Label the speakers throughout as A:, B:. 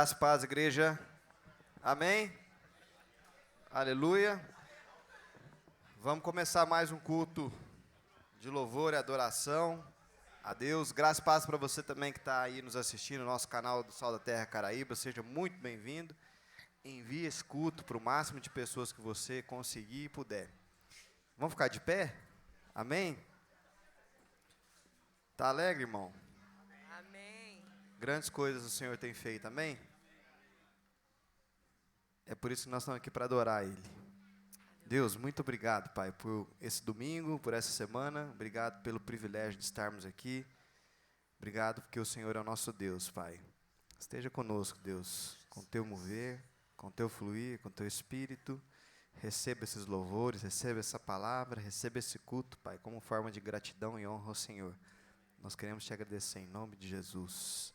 A: Graça e paz, igreja. Amém? Aleluia. Vamos começar mais um culto de louvor e adoração a Deus. Graça e paz para você também que está aí nos assistindo no nosso canal do Sol da Terra Caraíba. Seja muito bem-vindo. Envie esse culto para o máximo de pessoas que você conseguir e puder. Vamos ficar de pé? Amém? Está alegre, irmão? Grandes coisas o Senhor tem feito, amém? É por isso que nós estamos aqui para adorar Ele. Deus, muito obrigado, Pai, por esse domingo, por essa semana. Obrigado pelo privilégio de estarmos aqui. Obrigado porque o Senhor é o nosso Deus, Pai. Esteja conosco, Deus, com o Teu mover, com o Teu fluir, com o Teu Espírito. Receba esses louvores, receba essa palavra, receba esse culto, Pai, como forma de gratidão e honra ao Senhor. Nós queremos Te agradecer em nome de Jesus.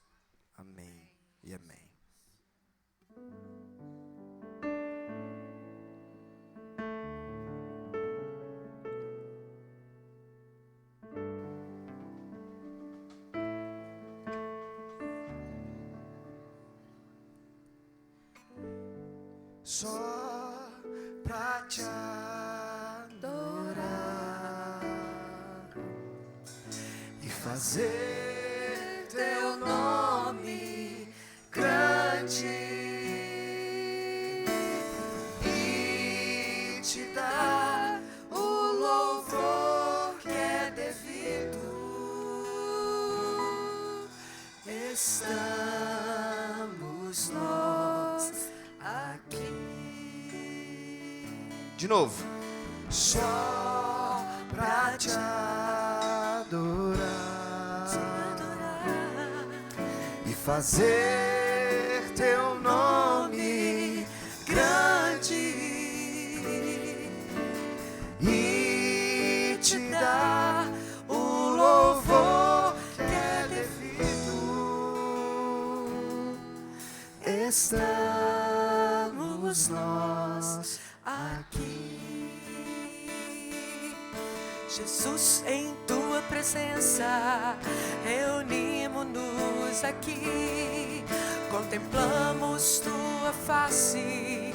A: Amém e amém.
B: Só pra te adorar e fazer teu nome grande e te dar o louvor que é devido. Estamos nós aqui.
A: De novo.
B: Só pra te adorar e fazer teu nome grande e te dar o louvor que é devido. Estamos nós aqui. Jesus, em tua presença, reunimos-nos aqui, contemplamos tua face e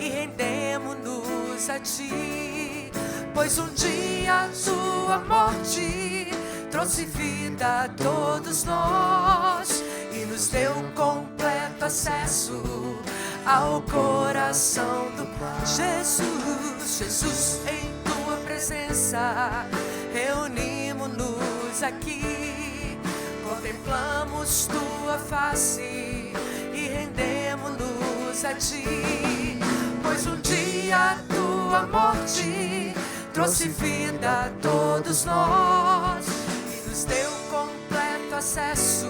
B: rendemos-nos a ti, pois um dia tua morte trouxe vida a todos nós e nos deu completo acesso ao coração do Pai. Jesus, Jesus, em tua presença, reunimos-nos aqui, contemplamos tua face e rendemos-nos a ti, pois um dia tua morte trouxe vida a todos nós e nos deu completo acesso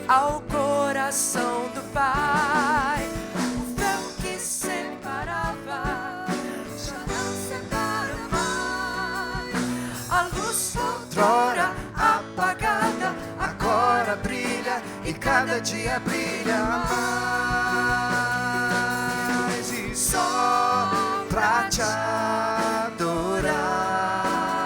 B: ao coração do Pai. O véu que separava já não separa mais. A luz outrora apagada agora brilha e cada dia brilha mais. E só pra te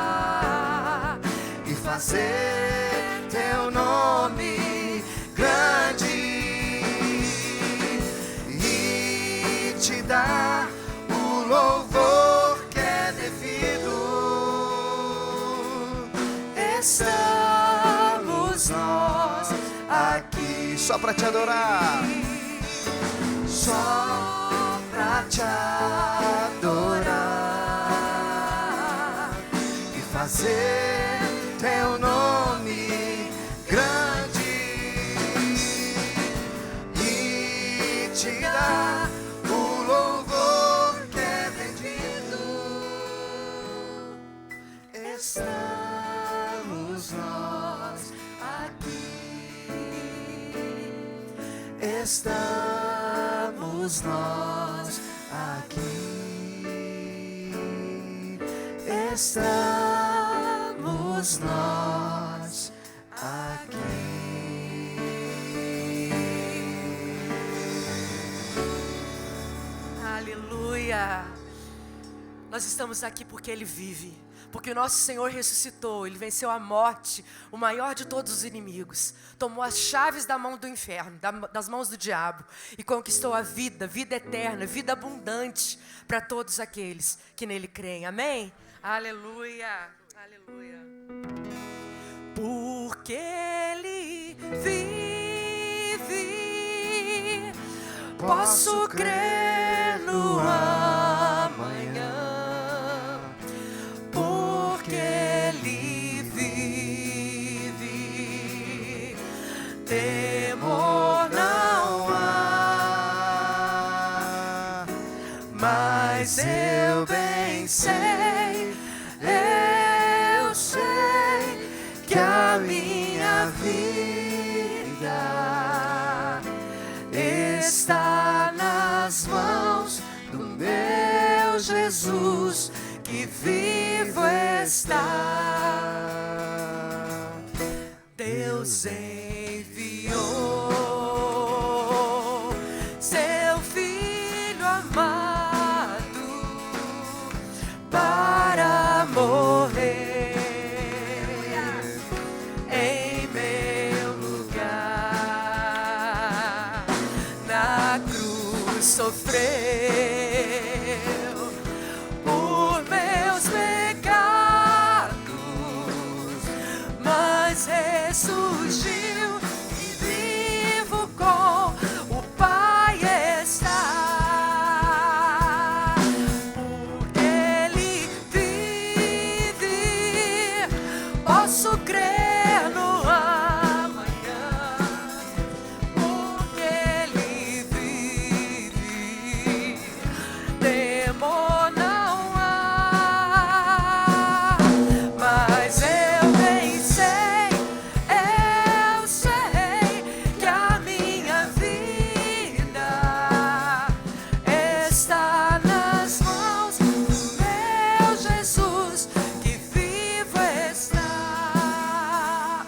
B: adorar e fazer teu nome grande e te dar o louvor que é devido. Estamos nós aqui
A: Só para te adorar.
B: só pra te adorar e fazer teu nome grande e te dar o louvor que é devido. Estamos nós aqui. Estamos nós aqui. Estamos nós aqui.
C: Aleluia.
B: Nós estamos aqui porque Ele vive, porque o nosso Senhor ressuscitou. Ele venceu a morte, o maior de todos os inimigos. Tomou as chaves da mão do inferno, das mãos do diabo, e conquistou a vida, vida eterna, vida abundante para todos aqueles que nele creem. Amém? Aleluia, aleluia. Porque Ele vive, posso crer no amanhã. Porque Ele vive, temor não há. Mas eu bem sei, eu sei que a minha vida está nas mãos do meu Jesus, que vivo está. Deus enviou seu Filho amado para morrer em meu lugar. Na cruz sofreu por meus pecados, mas ressurgiu e vivo com o Pai está. Porque Ele vive, posso crer no amanhã. Porque Ele vive, temor não há. Mas eu bem sei, eu sei que a minha vida está nas mãos do meu Jesus, que vivo está.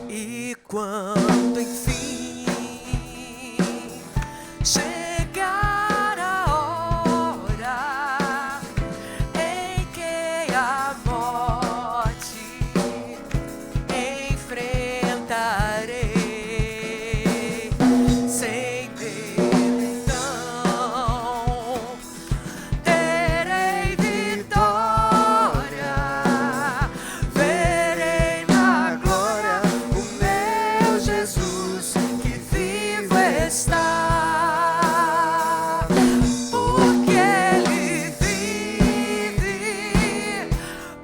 B: E quando enfim chegar a hora em que a morte enfrentarei, sem medo então terei vitória, verei na glória o meu Jesus, que vivo está. Porque Ele vive,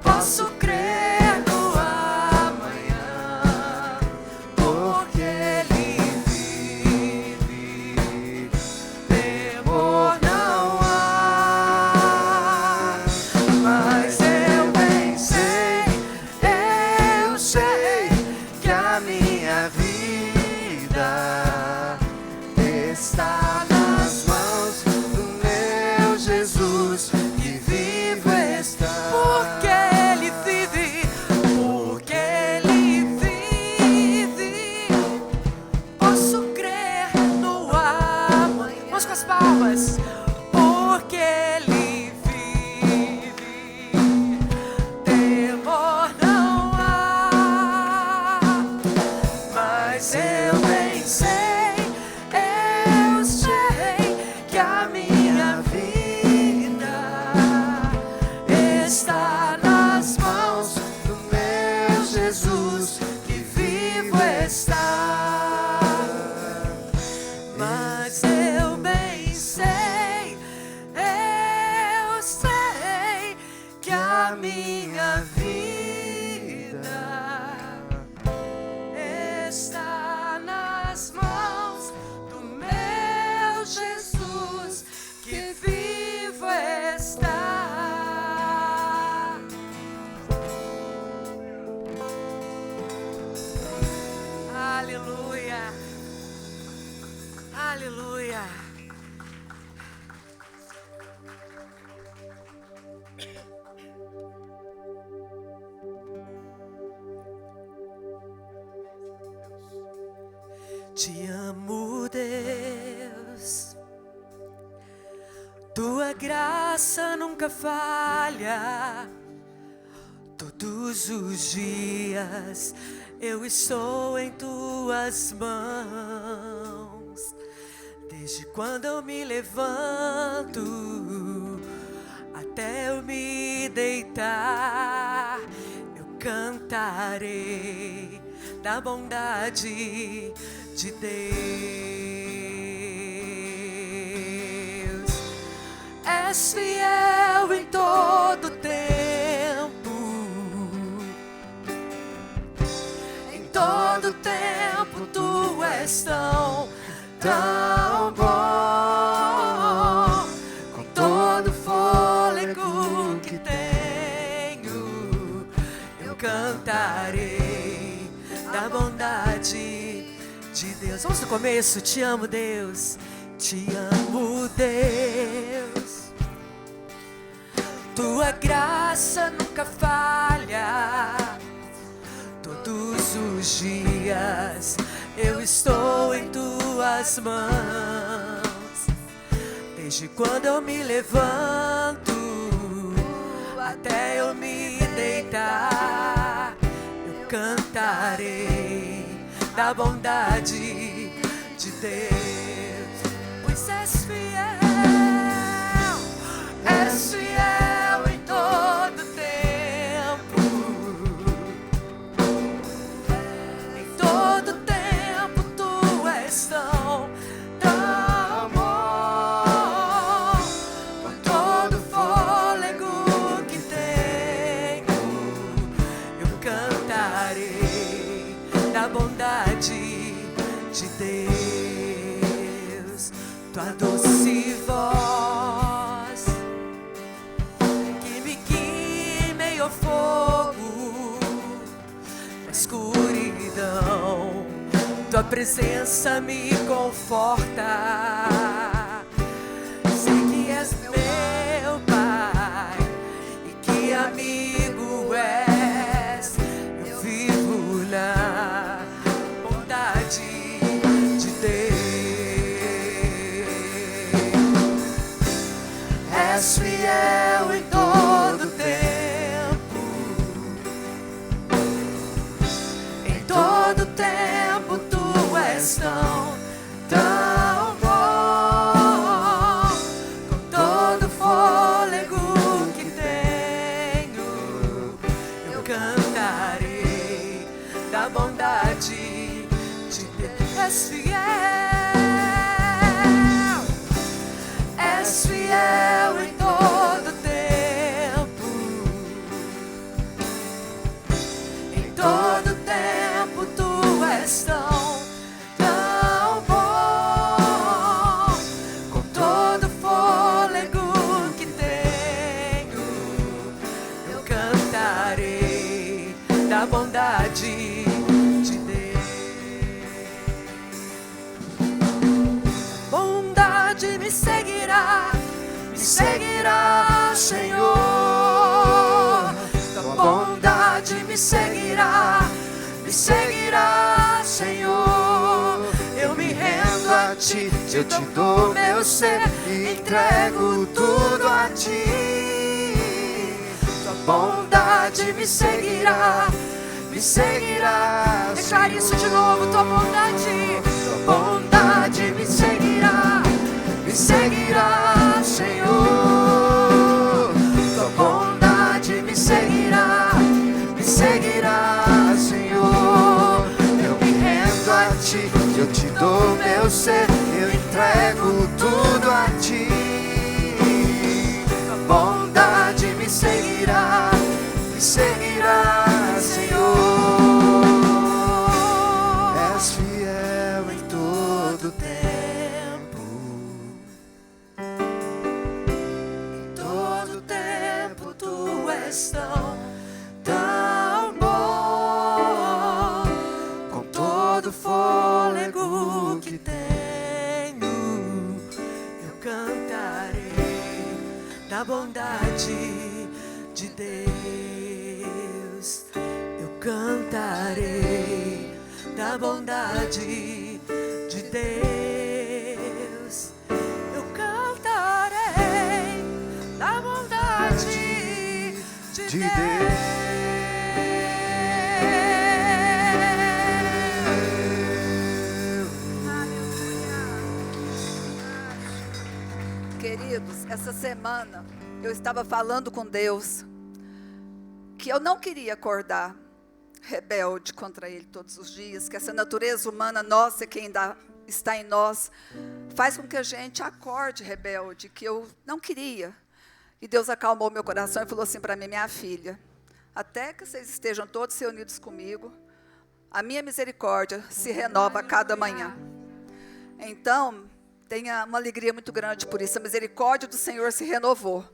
B: posso crer no amanhã. Porque Ele vive, temor não há. Mas eu bem sei, eu sei que a minha vida está nas mãos do meu Jesus, que vivo está. Porque Ele vive, porque Ele vive, posso crer no amanhã. Vamos com as palmas. Porque Ele vive, temor não há. Mas eu bem sei, eu sei que a minha vida está nas mãos do meu Jesus, que vivo está. Mas eu bem sei, eu sei que a minha vida está nas mãos do meu Jesus, que vivo está. Aleluia, aleluia. Te amo, Deus, Tua graça nunca falha. Todos os dias eu estou em tuas mãos. Desde quando eu me levanto até eu me deitar, eu cantarei da bondade de Deus. És fiel em todo tempo, em todo tempo tu és tão bom. Com todo fôlego que tenho, eu cantarei da bondade de Deus. Vamos no começo. Te amo, Deus. Te amo, Deus. Tua graça nunca falha. Todos os dias eu estou em tuas mãos. Desde quando eu me levanto até eu me deitar, eu cantarei da bondade de Deus. Pois és fiel em todo tempo. Em todo tempo tu és tão bom. Com todo fôlego que tenho, eu cantarei da bondade de Deus. Tua doce voz que me guia em meio ao fogo, na escuridão, tua presença me conforta. Sei que és meu Pai e que amigo és. Eu vivo na bondade de Deus. És fiel em todo tempo. Em todo tempo tu és tão bom. Com todo fôlego que tenho, eu cantarei da bondade de Deus. És fiel em todo tempo. Em todo tempo tu és tão bom. Com todo fôlego que tenho, eu cantarei da bondade de Deus. Bondade me seguirá, Senhor. Tua bondade me seguirá, Senhor. Eu me rendo a ti, eu te dou meu ser, entrego tudo a ti. Tua bondade me seguirá, declare isso de novo. Tua bondade me seguirá, Senhor. Tua bondade me seguirá, Senhor. Eu me rendo a ti, eu te dou meu ser, eu entrego tudo a ti. Tua bondade me seguirá, Senhor. És fiel em todo tempo. Em todo tempo tu és tão bom. Com todo fôlego que tenho, eu cantarei da bondade de Deus. Eu cantarei da bondade de Deus. Eu cantarei
C: Queridos, essa semana eu estava falando com Deus que eu não queria acordar rebelde contra Ele todos os dias, que essa natureza humana nossa, que ainda está em nós, faz com que a gente acorde rebelde, que eu não queria. E Deus acalmou meu coração e falou assim para mim: minha filha, até que vocês estejam todos reunidos comigo, a minha misericórdia se renova a cada manhã. Então, tenha uma alegria muito grande por isso. A misericórdia do Senhor se renovou.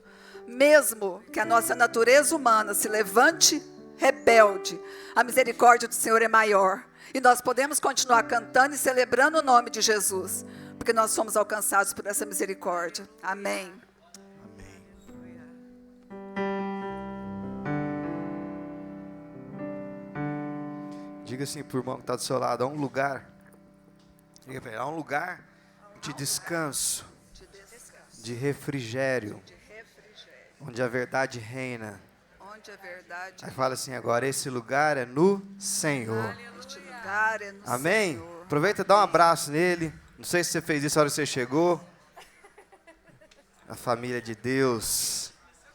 C: Mesmo que a nossa natureza humana se levante rebelde, a misericórdia do Senhor é maior. E nós podemos continuar cantando e celebrando o nome de Jesus, porque nós somos alcançados por essa misericórdia. Amém.
A: Diga assim para o irmão que está do seu lado: há um lugar, diga para ele, há um lugar de descanso, de refrigério, onde a verdade reina.
C: Onde a verdade.
A: Aí fala assim agora: esse lugar é no Senhor.
C: Este lugar é no
A: Amém?
C: Senhor.
A: Aproveita e dá um abraço nele. Não sei se você fez isso na hora que você chegou. A família de Deus.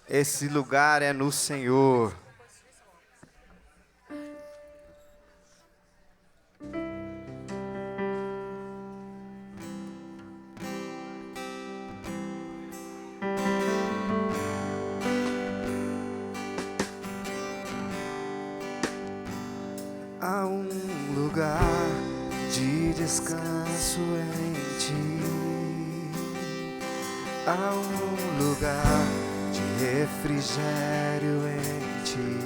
A: Esse lugar é no Senhor. Há um lugar de descanso em ti. Há um lugar de refrigério em ti.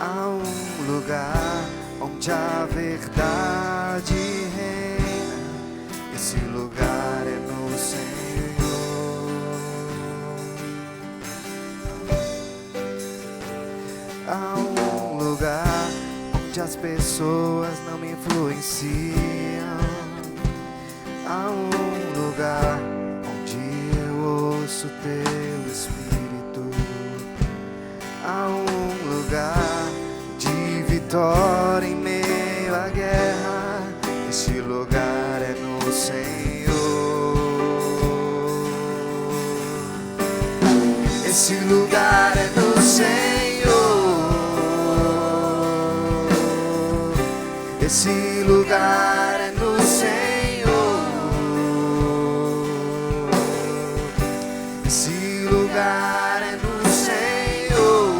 A: Há um lugar onde a verdade reina. Esse lugar é no Senhor. Há um lugar onde as pessoas não me influenciam. Há um lugar onde eu ouço teu Espírito. Há um lugar de vitória em meio à guerra. Esse lugar é no Senhor. Esse lugar é no Senhor. Esse lugar é no Senhor. Esse lugar é no Senhor.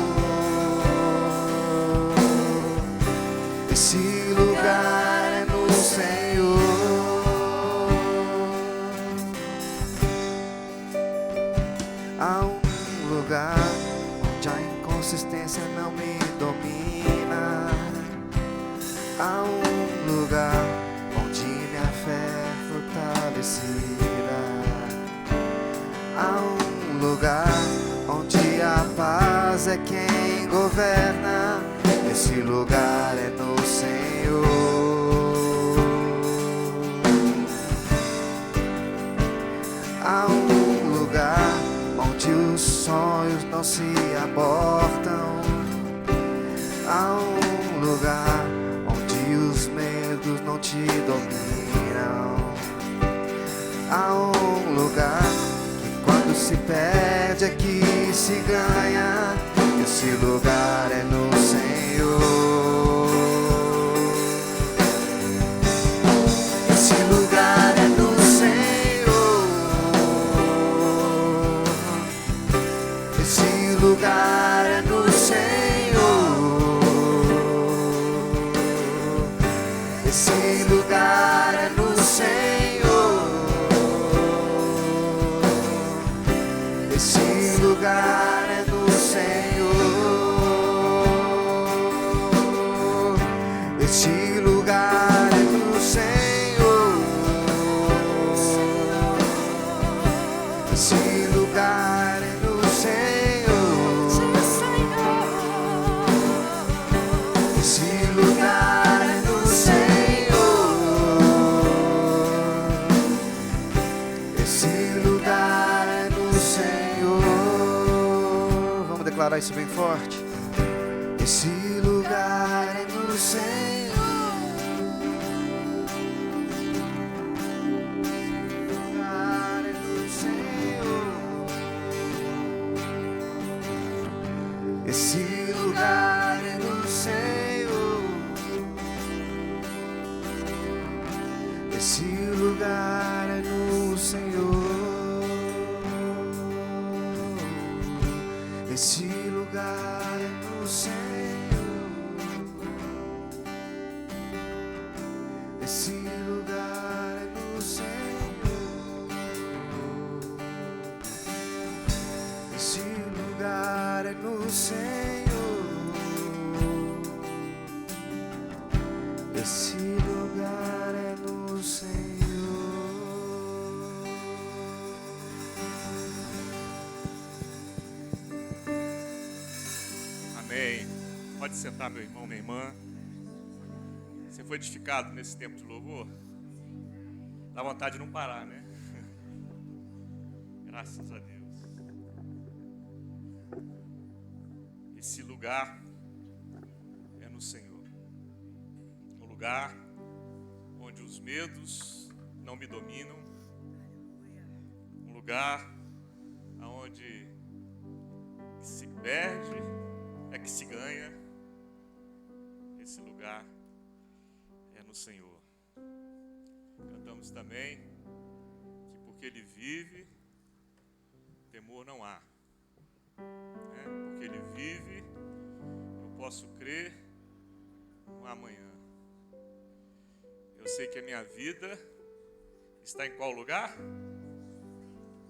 A: Esse lugar é no Senhor. Há um lugar onde a inconsistência não me domina. Há um lugar onde minha fé é fortalecida. Há um lugar onde a paz é quem governa. Esse lugar é no Senhor. Há um lugar onde os sonhos não se abortam. Há um lugar os medos não te dominam. Há um lugar que quando se perde é que se ganha. Esse lugar é no Senhor. Esse lugar é no Senhor. Esse lugar é no Senhor. Esse lugar é no Senhor. Esse lugar é no Senhor. Esse lugar é no Senhor. Esse lugar é no Senhor. Esse lugar é no Senhor. Esse lugar é no Senhor. Vamos declarar isso bem forte. Esse lugar é no Senhor. Esse lugar é Esse lugar é no Senhor. Esse lugar é no Senhor. Esse lugar é no Senhor. Esse lugar é no Senhor. Esse lugar é no Senhor.
D: Amém. Pode sentar, meu irmão, minha irmã. Você foi edificado nesse tempo de louvor? Dá vontade de não parar, né? Graças a Deus. Esse lugar é no Senhor. Um lugar onde os medos não me dominam. Um lugar onde que se perde é que se ganha. Esse lugar é no Senhor. Cantamos também que porque Ele vive, temor não há. Porque Ele vive, eu posso crer no amanhã. Eu sei que a minha vida está em qual lugar?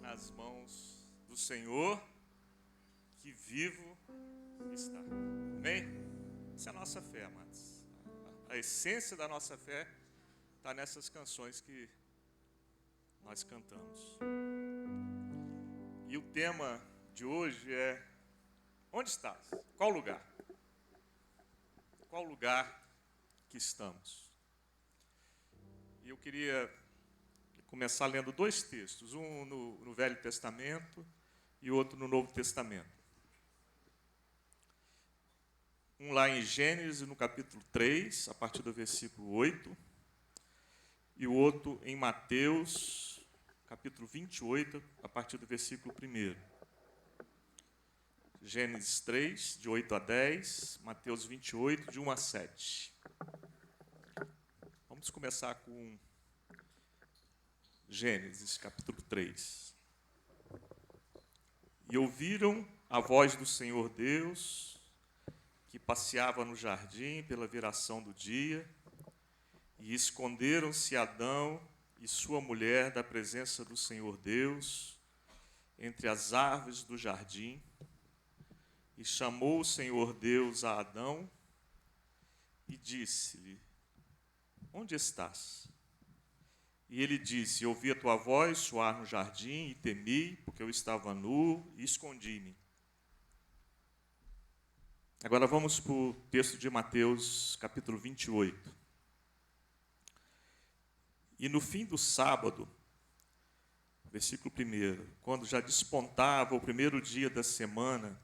D: Nas mãos do Senhor, que vivo está. Amém? Essa é a nossa fé, amados. A essência da nossa fé está nessas canções que nós cantamos. E o tema de hoje é: onde estás? Qual lugar? Qual lugar que estamos? E eu queria começar lendo dois textos, um no Velho Testamento e outro no Novo Testamento. Um lá em Gênesis, no capítulo 3, a partir do versículo 8, e o outro em Mateus, capítulo 28, a partir do versículo 1. Gênesis 3, de 8 a 10, Mateus 28, de 1 a 7. Vamos começar com Gênesis, capítulo 3. E ouviram a voz do Senhor Deus, que passeava no jardim pela viração do dia, e esconderam-se Adão e sua mulher da presença do Senhor Deus entre as árvores do jardim. E chamou o Senhor Deus a Adão e disse-lhe: onde estás? E ele disse: ouvi a tua voz soar no jardim e temi, porque eu estava nu e escondi-me. Agora vamos para o texto de Mateus, capítulo 28. E no fim do sábado, versículo 1, quando já despontava o primeiro dia da semana,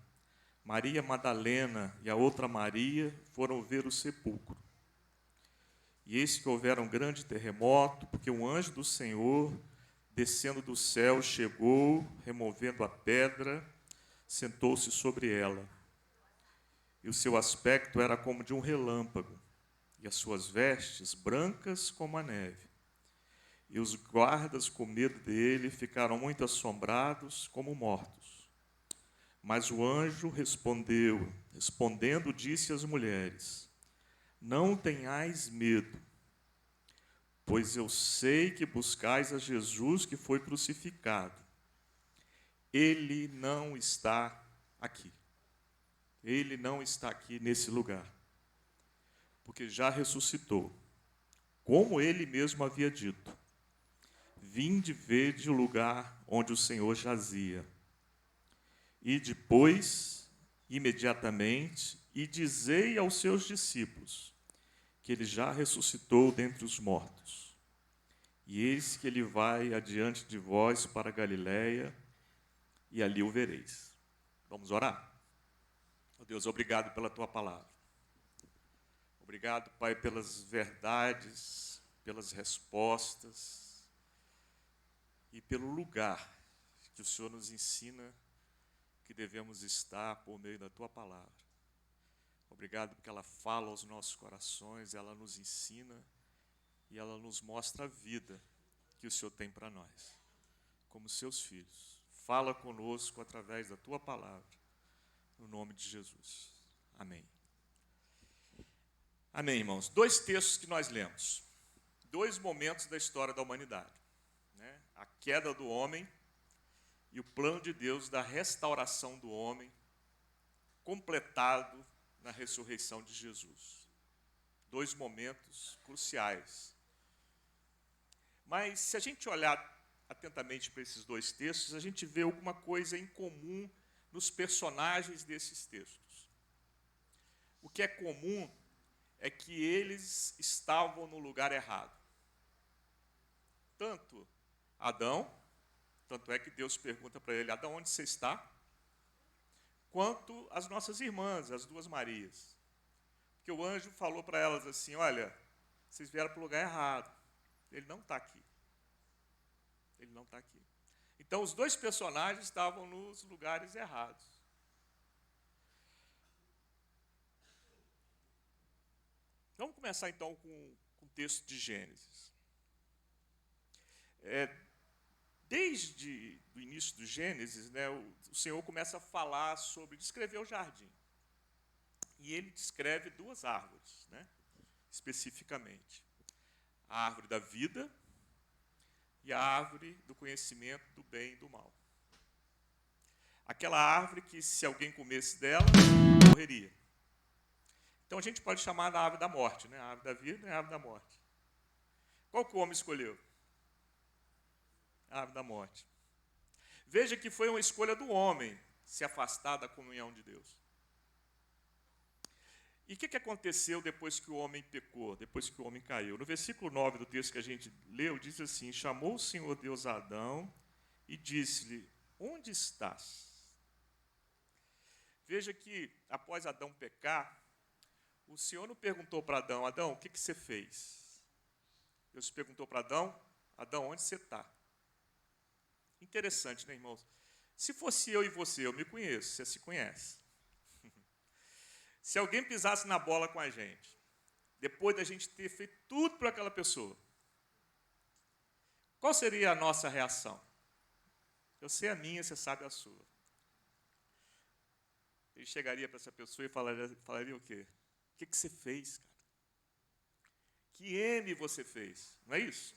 D: Maria Madalena e a outra Maria foram ver o sepulcro. E eis que houvera um grande terremoto, porque um anjo do Senhor, descendo do céu, chegou, removendo a pedra, sentou-se sobre ela. E o seu aspecto era como de um relâmpago, e as suas vestes brancas como a neve. E os guardas, com medo dele, ficaram muito assombrados, como mortos. Mas o anjo respondendo, disse às mulheres: não tenhais medo, pois eu sei que buscais a Jesus que foi crucificado. Ele não está aqui. Ele não está aqui nesse lugar, porque já ressuscitou, como ele mesmo havia dito. Vinde vede o lugar onde o Senhor jazia. E depois, imediatamente, e dizei aos seus discípulos que ele já ressuscitou dentre os mortos. E eis que ele vai adiante de vós para Galiléia, e ali o vereis. Vamos orar? Oh Deus, obrigado pela tua palavra. Obrigado, Pai, pelas verdades, pelas respostas e pelo lugar que o Senhor nos ensina que devemos estar por meio da tua palavra. Obrigado porque ela fala aos nossos corações, ela nos ensina e ela nos mostra a vida que o Senhor tem para nós, como seus filhos. Fala conosco através da tua palavra, no nome de Jesus. Amém. Amém, irmãos. 2 textos que nós lemos, 2 momentos da história da humanidade, né? A queda do homem e o plano de Deus da restauração do homem, completado na ressurreição de Jesus. 2 momentos cruciais. Mas se a gente olhar atentamente para esses 2 textos, a gente vê alguma coisa em comum nos personagens desses textos. O que é comum é que eles estavam no lugar errado. Tanto Adão, tanto é que Deus pergunta para ele, Adão, onde você está? Quanto as nossas irmãs, as 2 Marias. Porque o anjo falou para elas assim, olha, vocês vieram para o lugar errado. Ele não está aqui. Ele não está aqui. Então, os 2 personagens estavam nos lugares errados. Vamos começar, então, com o texto de Gênesis. Desde o início do Gênesis, né, o Senhor começa a falar sobre, descrever o jardim. E ele descreve 2 árvores, né, especificamente. A árvore da vida e a árvore do conhecimento do bem e do mal. Aquela árvore que, se alguém comesse dela, morreria. Então, a gente pode chamar da árvore da morte, né? A árvore da vida e a árvore da morte. Qual que o homem escolheu? A árvore da morte. Veja que foi uma escolha do homem se afastar da comunhão de Deus. E o que aconteceu depois que o homem pecou, depois que o homem caiu? No versículo 9 do texto que a gente leu, diz assim, chamou o Senhor Deus a Adão e disse-lhe, onde estás? Veja que, após Adão pecar, o Senhor não perguntou para Adão, Adão, o que você fez? Deus perguntou para Adão, Adão, onde você está? Interessante, né, irmãos? Se fosse eu e você, eu me conheço, você se conhece. Se alguém pisasse na bola com a gente, depois da gente ter feito tudo para aquela pessoa, qual seria a nossa reação? Eu sei a minha, você sabe a sua. Ele chegaria para essa pessoa e falaria o quê? O que você fez, cara? Que M você fez? Não é isso?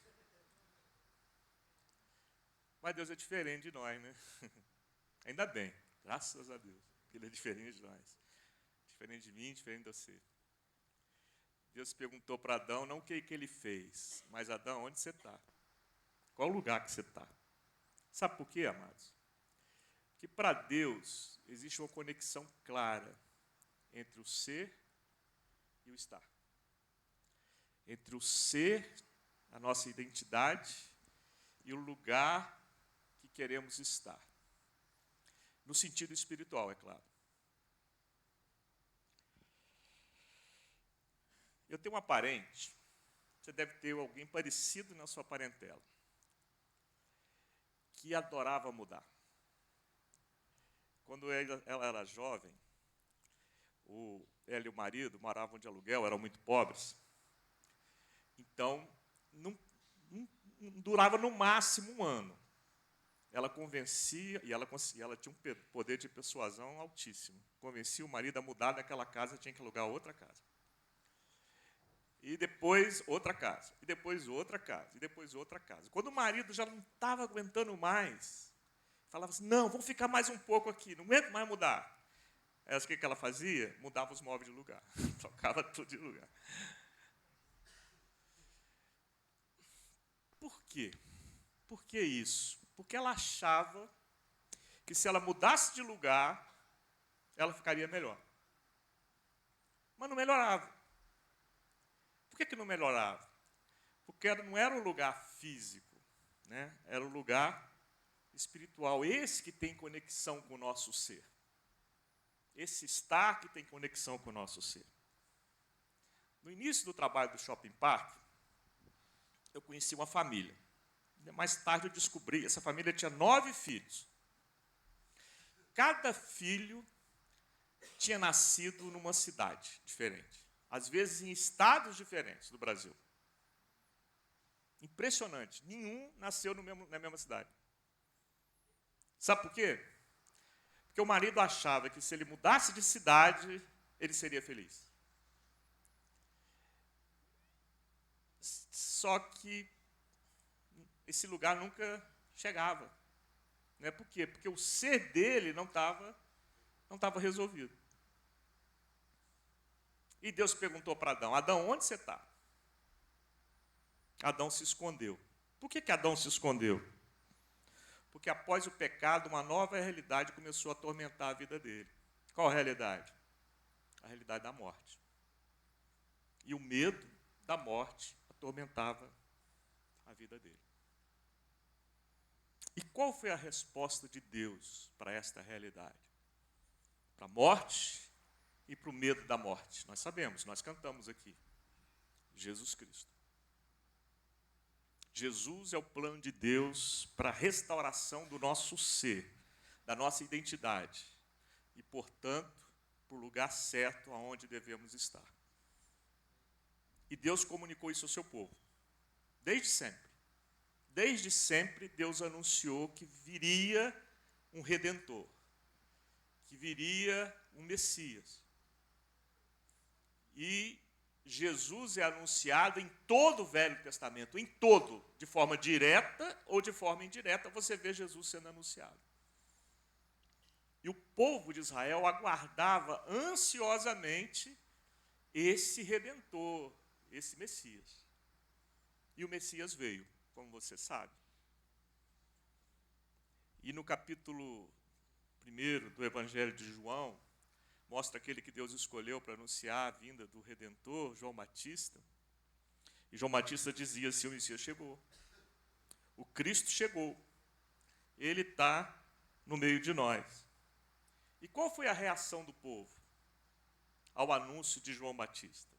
D: Mas Deus é diferente de nós, né? Ainda bem, graças a Deus, que Ele é diferente de nós. Diferente de mim, diferente de você. Deus perguntou para Adão, não o que ele fez, mas Adão, onde você está? Qual o lugar que você está? Sabe por quê, amados? Porque para Deus existe uma conexão clara entre o ser e o estar. Entre o ser, a nossa identidade, e o lugar que queremos estar. No sentido espiritual, é claro. Eu tenho uma parente, você deve ter alguém parecido na sua parentela, que adorava mudar. Quando ela era jovem, ela e o marido moravam de aluguel, eram muito pobres. Então, não durava no máximo 1 ano. Ela convencia, e ela tinha um poder de persuasão altíssimo. Convencia o marido a mudar daquela casa, tinha que alugar outra casa. E depois outra casa, e depois outra casa, e depois outra casa. Quando o marido já não estava aguentando mais, falava assim, não, vamos ficar mais um pouco aqui, não aguento mais mudar. Aí, o que ela fazia? Mudava os móveis de lugar, trocava tudo de lugar. Por quê? Por que isso? Porque ela achava que se ela mudasse de lugar, ela ficaria melhor. Mas não melhorava. Por que não melhorava? Porque não era um lugar físico, né? Era um lugar espiritual. Esse que tem conexão com o nosso ser. Esse estar que tem conexão com o nosso ser. No início do trabalho do Shopping Park, eu conheci uma família. Mais tarde eu descobri, essa família tinha 9 filhos. Cada filho tinha nascido numa cidade diferente. Às vezes em estados diferentes do Brasil. Impressionante. Nenhum nasceu na mesma cidade. Sabe por quê? Porque o marido achava que se ele mudasse de cidade, ele seria feliz. Só que esse lugar nunca chegava. Né? Por quê? Porque o ser dele não estava resolvido. E Deus perguntou para Adão: Adão, onde você está? Adão se escondeu. Por que Adão se escondeu? Porque após o pecado, uma nova realidade começou a atormentar a vida dele. Qual a realidade? A realidade da morte. E o medo da morte atormentava a vida dele. E qual foi a resposta de Deus para esta realidade? Para a morte e para o medo da morte. Nós sabemos, nós cantamos aqui. Jesus Cristo. Jesus é o plano de Deus para a restauração do nosso ser, da nossa identidade. E, portanto, para o lugar certo aonde devemos estar. E Deus comunicou isso ao seu povo. Desde sempre. Desde sempre, Deus anunciou que viria um Redentor. Que viria um Messias. E Jesus é anunciado em todo o Velho Testamento, em todo, de forma direta ou de forma indireta, você vê Jesus sendo anunciado. E o povo de Israel aguardava ansiosamente esse Redentor, esse Messias. E o Messias veio, como você sabe. E no capítulo 1 do Evangelho de João, mostra aquele que Deus escolheu para anunciar a vinda do Redentor, João Batista. E João Batista dizia assim: o Messias chegou. O Cristo chegou. Ele está no meio de nós. E qual foi a reação do povo ao anúncio de João Batista?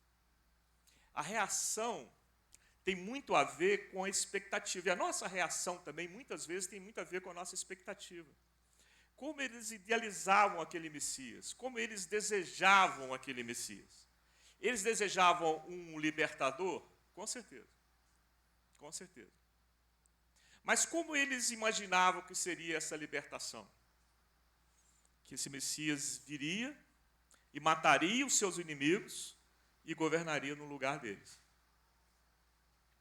D: A reação tem muito a ver com a expectativa. E a nossa reação também, muitas vezes, tem muito a ver com a nossa expectativa. Como eles idealizavam aquele Messias, como eles desejavam aquele Messias. Eles desejavam um libertador? Com certeza. Com certeza. Mas como eles imaginavam que seria essa libertação? Que esse Messias viria e mataria os seus inimigos e governaria no lugar deles.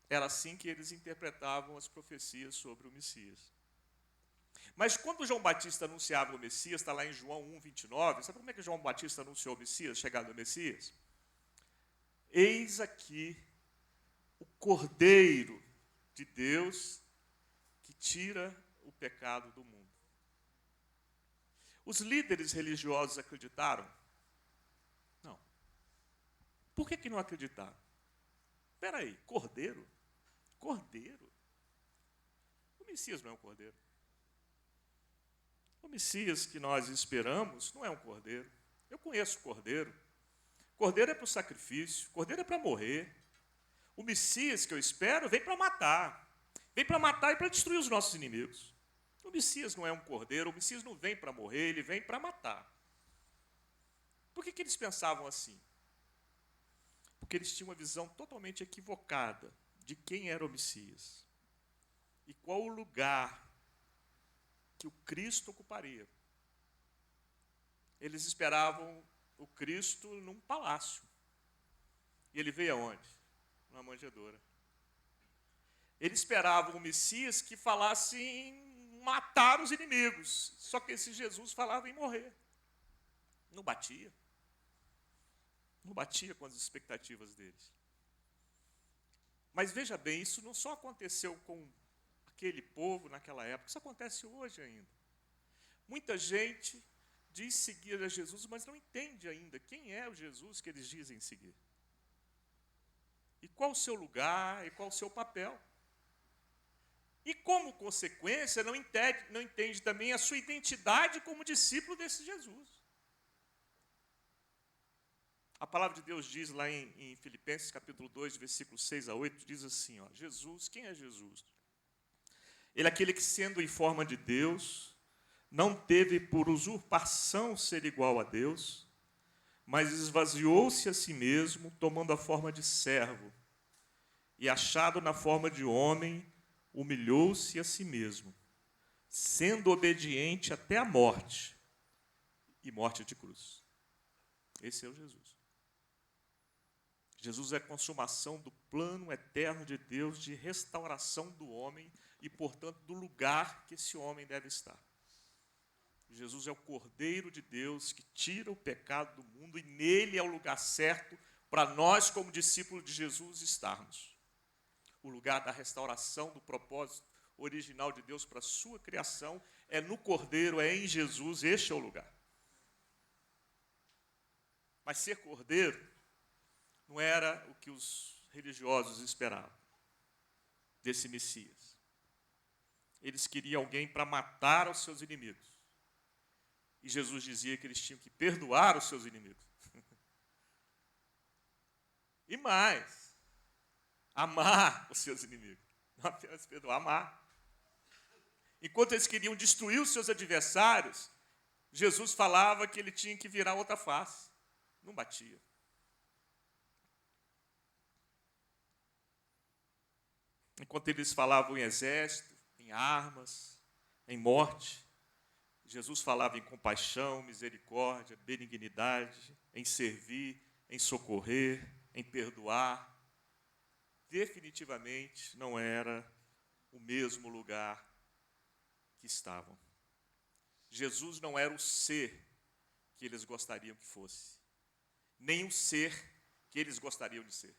D: Era assim que eles interpretavam as profecias sobre o Messias. Mas quando João Batista anunciava o Messias, está lá em João 1,29, sabe como é que João Batista anunciou o Messias, chegada do Messias? Eis aqui o Cordeiro de Deus que tira o pecado do mundo. Os líderes religiosos acreditaram? Não. Por que não acreditaram? Espera aí, cordeiro? Cordeiro? O Messias não é um cordeiro. O Messias que nós esperamos não é um cordeiro. Eu conheço cordeiro. Cordeiro é para o sacrifício, cordeiro é para morrer. O Messias que eu espero vem para matar. Vem para matar e para destruir os nossos inimigos. O Messias não é um cordeiro, o Messias não vem para morrer, ele vem para matar. Por que eles pensavam assim? Porque eles tinham uma visão totalmente equivocada de quem era o Messias. E qual o lugar que o Cristo ocuparia. Eles esperavam o Cristo num palácio. E ele veio aonde? Numa manjedoura. Eles esperavam o Messias que falasse em matar os inimigos. Só que esse Jesus falava em morrer. Não batia. Não batia com as expectativas deles. Mas veja bem, isso não só aconteceu com aquele povo naquela época, isso acontece hoje ainda. Muita gente diz seguir a Jesus, mas não entende ainda quem é o Jesus que eles dizem seguir. E qual o seu lugar, e qual o seu papel. E como consequência, não entende também a sua identidade como discípulo desse Jesus. A palavra de Deus diz lá em Filipenses capítulo 2, versículos 6 a 8, diz assim, ó, Jesus, quem é Jesus? Ele é aquele que, sendo em forma de Deus, não teve por usurpação ser igual a Deus, mas esvaziou-se a si mesmo, tomando a forma de servo, e achado na forma de homem, humilhou-se a si mesmo, sendo obediente até a morte, e morte de cruz. Esse é o Jesus. Jesus é a consumação do plano eterno de Deus de restauração do homem e, portanto, do lugar que esse homem deve estar. Jesus é o Cordeiro de Deus que tira o pecado do mundo e nele é o lugar certo para nós, como discípulos de Jesus, estarmos. O lugar da restauração do propósito original de Deus para a sua criação é no Cordeiro, é em Jesus, este é o lugar. Mas ser Cordeiro não era o que os religiosos esperavam desse Messias. Eles queriam alguém para matar os seus inimigos. E Jesus dizia que eles tinham que perdoar os seus inimigos. E mais, amar os seus inimigos. Não apenas perdoar, amar. Enquanto eles queriam destruir os seus adversários, Jesus falava que ele tinha que virar outra face. Não batia. Enquanto eles falavam em exército, em armas, em morte, Jesus falava em compaixão, misericórdia, benignidade, em servir, em socorrer, em perdoar. Definitivamente não era o mesmo lugar que estavam. Jesus não era o ser que eles gostariam que fosse, nem o ser que eles gostariam de ser.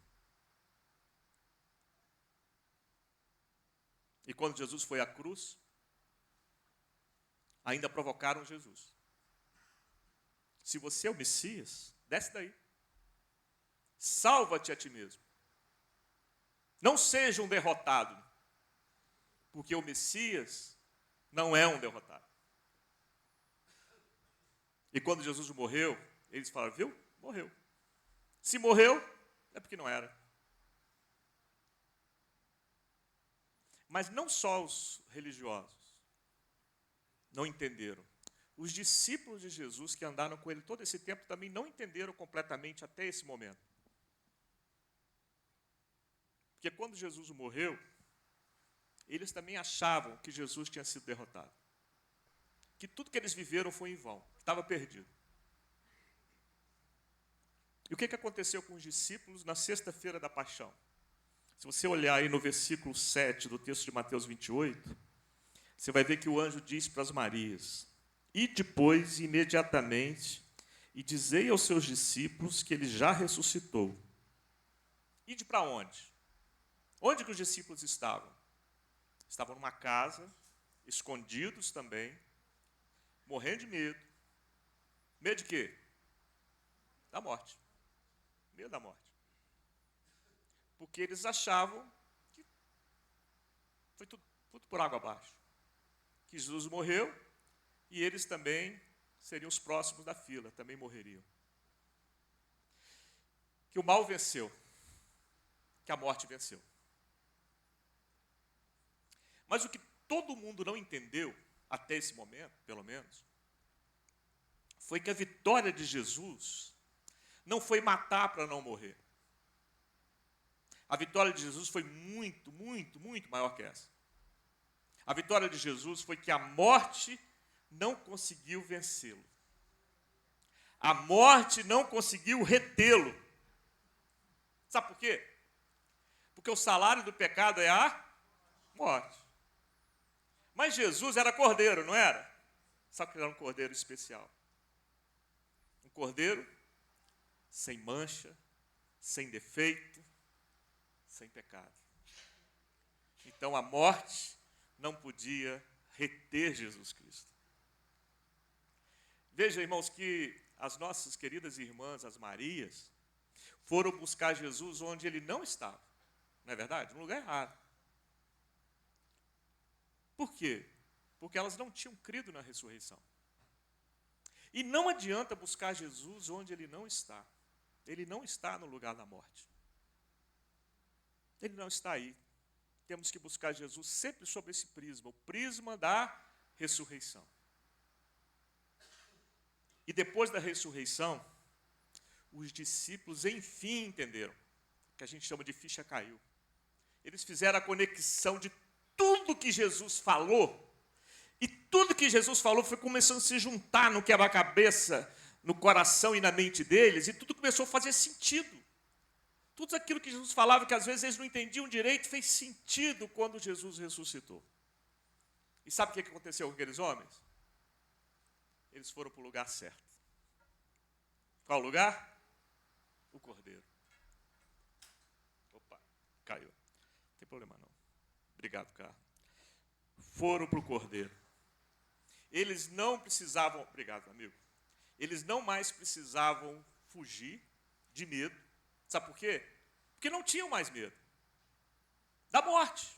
D: E quando Jesus foi à cruz, ainda provocaram Jesus. Se você é o Messias, desce daí. Salva-te a ti mesmo. Não seja um derrotado, porque o Messias não é um derrotado. E quando Jesus morreu, eles falaram, viu? Morreu. Se morreu, é porque não era. Mas não só os religiosos não entenderam. Os discípulos de Jesus que andaram com ele todo esse tempo também não entenderam completamente até esse momento. Porque quando Jesus morreu, eles também achavam que Jesus tinha sido derrotado. Que tudo que eles viveram foi em vão, estava perdido. E o que aconteceu com os discípulos na sexta-feira da paixão? Se você olhar aí no versículo 7 do texto de Mateus 28, você vai ver que o anjo diz para as Marias, e depois, imediatamente, e dizei aos seus discípulos que ele já ressuscitou. Ide para onde? Onde que os discípulos estavam? Estavam numa casa, escondidos também, morrendo de medo. Medo de quê? Da morte. Medo da morte. Porque eles achavam que foi tudo por água abaixo. Que Jesus morreu e eles também seriam os próximos da fila, também morreriam. Que o mal venceu, que a morte venceu. Mas o que todo mundo não entendeu, até esse momento, pelo menos, foi que a vitória de Jesus não foi matar para não morrer. A vitória de Jesus foi muito, muito, muito maior que essa. A vitória de Jesus foi que a morte não conseguiu vencê-lo. A morte não conseguiu retê-lo. Sabe por quê? Porque o salário do pecado é a morte. Mas Jesus era cordeiro, não era? Sabe que ele era um cordeiro especial. Um cordeiro sem mancha, sem defeito, sem pecado. Então a morte não podia reter Jesus Cristo. Veja, irmãos, que as nossas queridas irmãs, as Marias, foram buscar Jesus onde ele não estava. Não é verdade? No lugar errado. Por quê? Porque elas não tinham crido na ressurreição. E não adianta buscar Jesus onde ele não está. Ele não está no lugar da morte. Ele não está aí. Temos que buscar Jesus sempre sobre esse prisma, o prisma da ressurreição. E depois da ressurreição, os discípulos enfim entenderam, que a gente chama de ficha caiu. eles fizeram a conexão de tudo que Jesus falou, e tudo que Jesus falou foi começando a se juntar no quebra-cabeça, no coração e na mente deles, e tudo começou a fazer sentido. Tudo aquilo que Jesus falava, que às vezes eles não entendiam direito, fez sentido quando Jesus ressuscitou. E sabe o que aconteceu com aqueles homens? Eles foram para o lugar certo. Qual lugar? O Cordeiro. Opa, caiu. Não tem problema não. Obrigado, Carlos. Foram para o Cordeiro. Eles não precisavam, obrigado, amigo. Eles não mais precisavam fugir de medo. Sabe por quê? Porque não tinham mais medo da morte.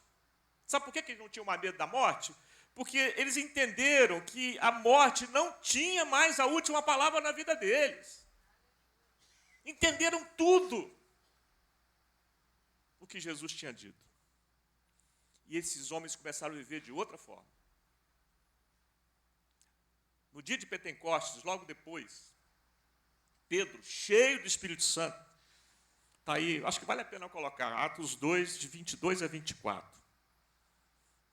D: Sabe por que eles não tinham mais medo da morte? Porque eles entenderam que a morte não tinha mais a última palavra na vida deles. Entenderam tudo o que Jesus tinha dito. E esses homens começaram a viver de outra forma. No dia de Pentecostes, logo depois, Pedro, cheio do Espírito Santo, está aí, acho que vale a pena colocar, Atos 2, de 22 a 24.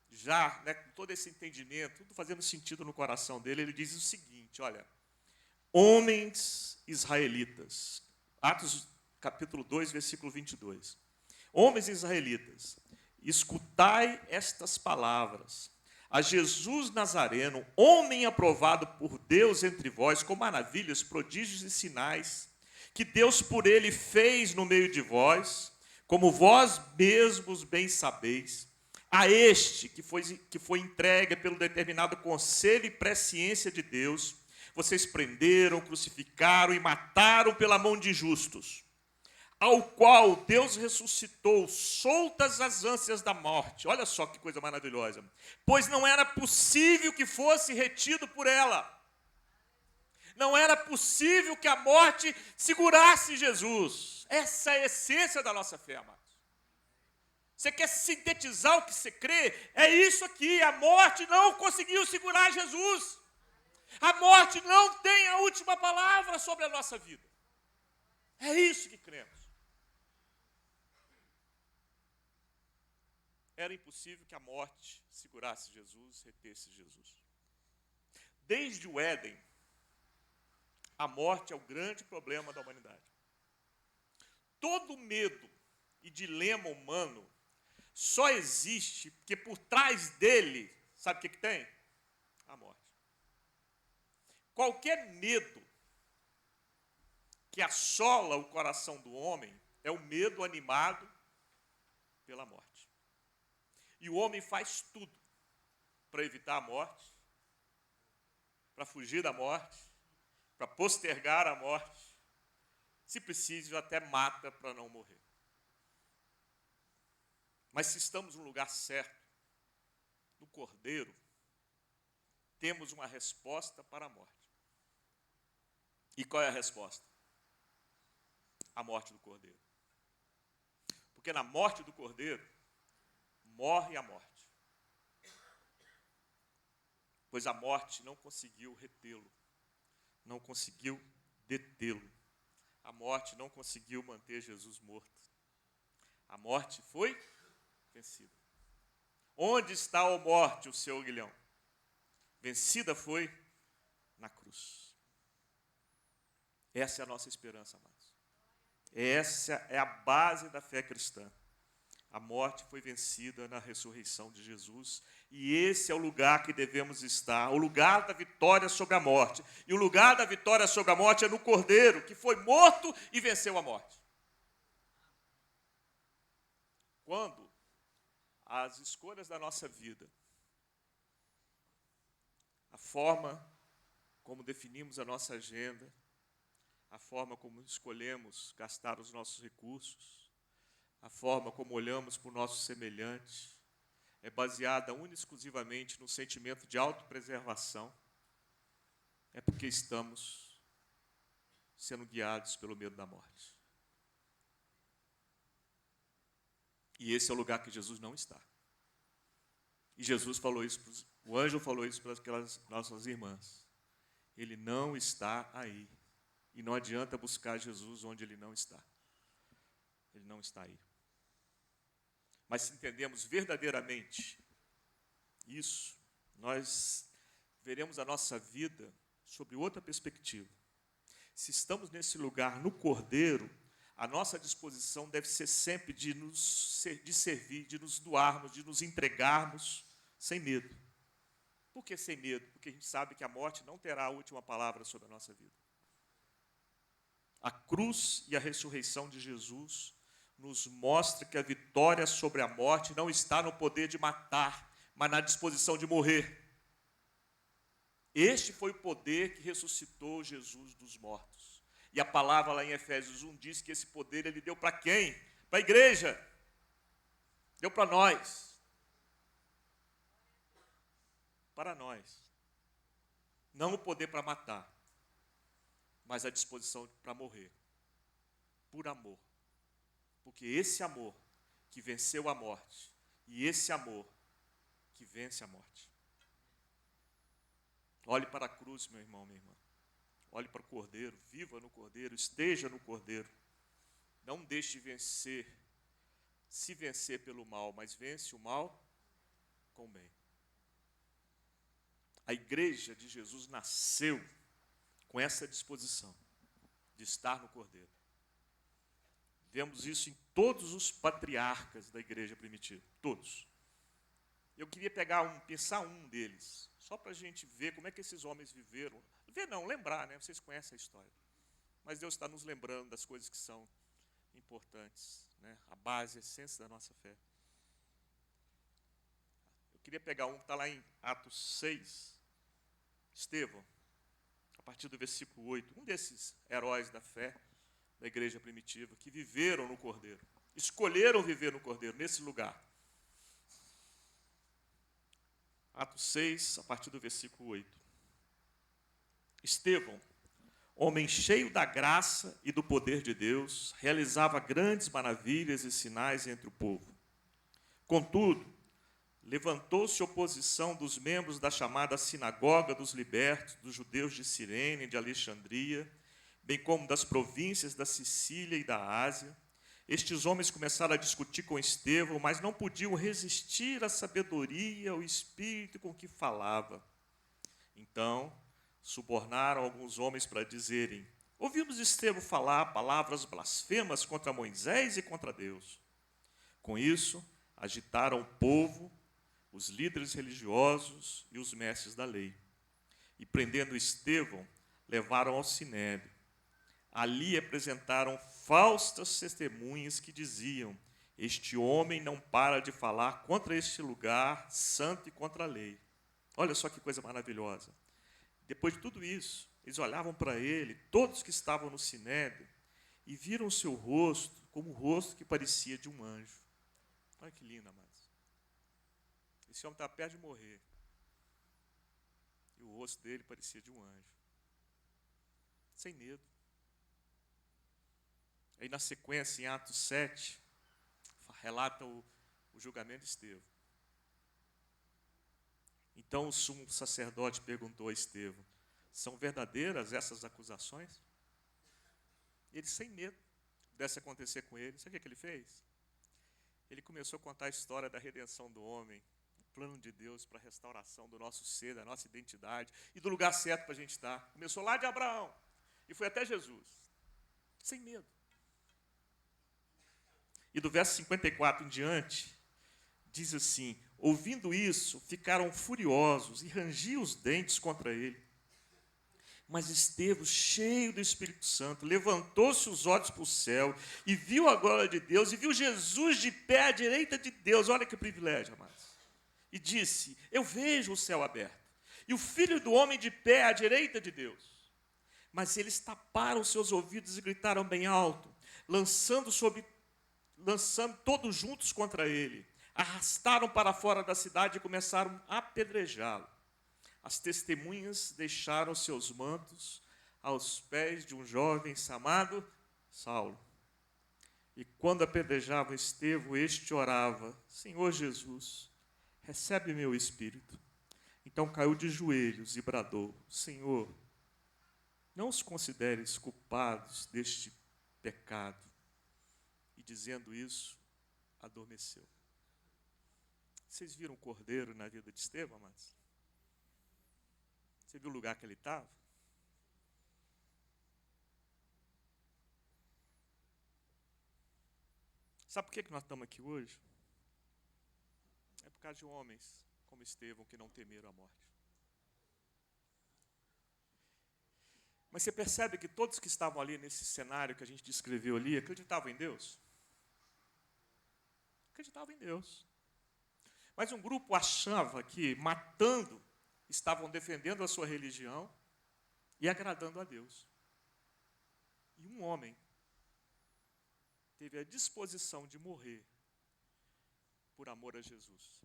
D: Já, né, com todo esse entendimento, tudo fazendo sentido no coração dele, ele diz o seguinte, olha, homens israelitas, Atos capítulo 2, versículo 22. Homens israelitas, escutai estas palavras. A Jesus Nazareno, homem aprovado por Deus entre vós, com maravilhas, prodígios e sinais, que Deus por ele fez no meio de vós, como vós mesmos bem sabeis, a este que foi entregue pelo determinado conselho e presciência de Deus, vocês prenderam, crucificaram e mataram pela mão de justos, ao qual Deus ressuscitou, soltas as ânsias da morte. Olha só que coisa maravilhosa. Pois não era possível que fosse retido por ela. Não era possível que a morte segurasse Jesus. Essa é a essência da nossa fé, amados. Você quer sintetizar o que você crê? É isso aqui. A morte não conseguiu segurar Jesus. A morte não tem a última palavra sobre a nossa vida. É isso que cremos. Era impossível que a morte segurasse Jesus, retesse Jesus. Desde o Éden, a morte é o grande problema da humanidade. Todo medo e dilema humano só existe porque por trás dele, sabe o que tem? A morte. Qualquer medo que assola o coração do homem é o medo animado pela morte. E o homem faz tudo para evitar a morte, para fugir da morte, para postergar a morte. Se preciso, até mata para não morrer. Mas se estamos no lugar certo, no Cordeiro, temos uma resposta para a morte. E qual é a resposta? A morte do Cordeiro. Porque na morte do Cordeiro, morre a morte. Pois a morte não conseguiu retê-lo, não conseguiu detê-lo. A morte não conseguiu manter Jesus morto. A morte foi vencida. Onde está, ó morte, o seu aguilhão? Vencida foi na cruz. Essa é a nossa esperança, amados. Essa é a base da fé cristã. A morte foi vencida na ressurreição de Jesus. E esse é o lugar que devemos estar, o lugar da vitória sobre a morte. E o lugar da vitória sobre a morte é no Cordeiro, que foi morto e venceu a morte. Quando as escolhas da nossa vida, a forma como definimos a nossa agenda, a forma como escolhemos gastar os nossos recursos, a forma como olhamos para o nosso semelhante, é baseada única e exclusivamente no sentimento de autopreservação, é porque estamos sendo guiados pelo medo da morte. E esse é o lugar que Jesus não está. E Jesus falou isso, o anjo falou isso para aquelas nossas irmãs. Ele não está aí. E não adianta buscar Jesus onde ele não está. Ele não está aí. Mas se entendemos verdadeiramente isso, nós veremos a nossa vida sobre outra perspectiva. Se estamos nesse lugar no Cordeiro, a nossa disposição deve ser sempre de servir, de nos doarmos, de nos entregarmos sem medo. Por que sem medo? Porque a gente sabe que a morte não terá a última palavra sobre a nossa vida. A cruz e a ressurreição de Jesus nos mostra que a vitória sobre a morte não está no poder de matar, mas na disposição de morrer. Este foi o poder que ressuscitou Jesus dos mortos. E a palavra lá em Efésios 1 diz que esse poder ele deu para quem? Para a igreja. Deu para nós. Para nós. Não o poder para matar, mas a disposição para morrer. Por amor. Porque esse amor que venceu a morte, e esse amor que vence a morte. Olhe para a cruz, meu irmão, minha irmã. Olhe para o Cordeiro, viva no Cordeiro, esteja no Cordeiro. Não deixe se vencer pelo mal, mas vence o mal com o bem. A igreja de Jesus nasceu com essa disposição de estar no Cordeiro. Vemos isso em todos os patriarcas da igreja primitiva, todos. Eu queria pensar um deles, só para a gente ver como é que esses homens viveram. Lembrar, né? Vocês conhecem a história. Mas Deus está nos lembrando das coisas que são importantes, né? A base, a essência da nossa fé. Eu queria pegar um que está lá em Atos 6, Estevão, a partir do versículo 8, um desses heróis da fé da igreja primitiva, que viveram no Cordeiro, escolheram viver no Cordeiro, nesse lugar. Atos 6, a partir do versículo 8. Estevão, homem cheio da graça e do poder de Deus, realizava grandes maravilhas e sinais entre o povo. Contudo, levantou-se oposição dos membros da chamada Sinagoga dos Libertos, dos judeus de Cirene e de Alexandria, bem como das províncias da Sicília e da Ásia. Estes homens começaram a discutir com Estevão, mas não podiam resistir à sabedoria, ao espírito com que falava. Então, subornaram alguns homens para dizerem: ouvimos Estevão falar palavras blasfemas contra Moisés e contra Deus. Com isso, agitaram o povo, os líderes religiosos e os mestres da lei. E, prendendo Estevão, levaram ao sinédrio. Ali apresentaram falsas testemunhas que diziam: este homem não para de falar contra este lugar santo e contra a lei. Olha só que coisa maravilhosa. Depois de tudo isso, eles olhavam para ele, todos que estavam no sinédrio, e viram o seu rosto como o rosto que parecia de um anjo. Olha que lindo, amados. Esse homem estava perto de morrer. E o rosto dele parecia de um anjo. Sem medo. Aí, na sequência, em Atos 7, relata o julgamento de Estevão. Então, o sumo sacerdote perguntou a Estevão: são verdadeiras essas acusações? Ele, sem medo, pudesse acontecer com ele, sabe o que ele fez? Ele começou a contar a história da redenção do homem, o plano de Deus para a restauração do nosso ser, da nossa identidade e do lugar certo para a gente estar. Começou lá de Abraão e foi até Jesus, sem medo. E do verso 54 em diante, diz assim: ouvindo isso, ficaram furiosos e rangiam os dentes contra ele. Mas Estevão, cheio do Espírito Santo, levantou-se os olhos para o céu e viu a glória de Deus e viu Jesus de pé à direita de Deus. Olha que privilégio, amados. E disse: eu vejo o céu aberto e o Filho do Homem de pé à direita de Deus. Mas eles taparam seus ouvidos e gritaram bem alto, lançando todos juntos contra ele. Arrastaram para fora da cidade e começaram a apedrejá-lo. As testemunhas deixaram seus mantos aos pés de um jovem chamado Saulo. E quando apedrejavam Estevão, este orava: Senhor Jesus, recebe meu espírito. Então caiu de joelhos e bradou: Senhor, não os consideres culpados deste pecado. E dizendo isso, adormeceu. Vocês viram o cordeiro na vida de Estevão, amados? Você viu o lugar que ele estava? Sabe por que nós estamos aqui hoje? É por causa de homens como Estevão que não temeram a morte. Mas você percebe que todos que estavam ali nesse cenário que a gente descreveu ali acreditavam em Deus? Acreditavam em Deus. Mas um grupo achava que, matando, estavam defendendo a sua religião e agradando a Deus. E um homem teve a disposição de morrer por amor a Jesus.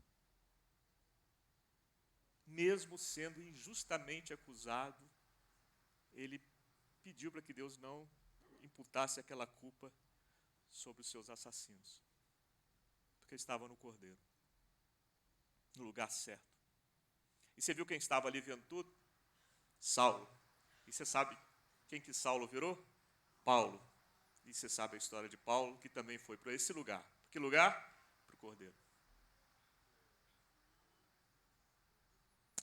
D: Mesmo sendo injustamente acusado, ele pediu para que Deus não imputasse aquela culpa sobre os seus assassinos. Porque estava no cordeiro, no lugar certo. E você viu quem estava ali vendo tudo? Saulo. E você sabe quem que Saulo virou? Paulo. E você sabe a história de Paulo, que também foi para esse lugar. Para que lugar? Para o cordeiro.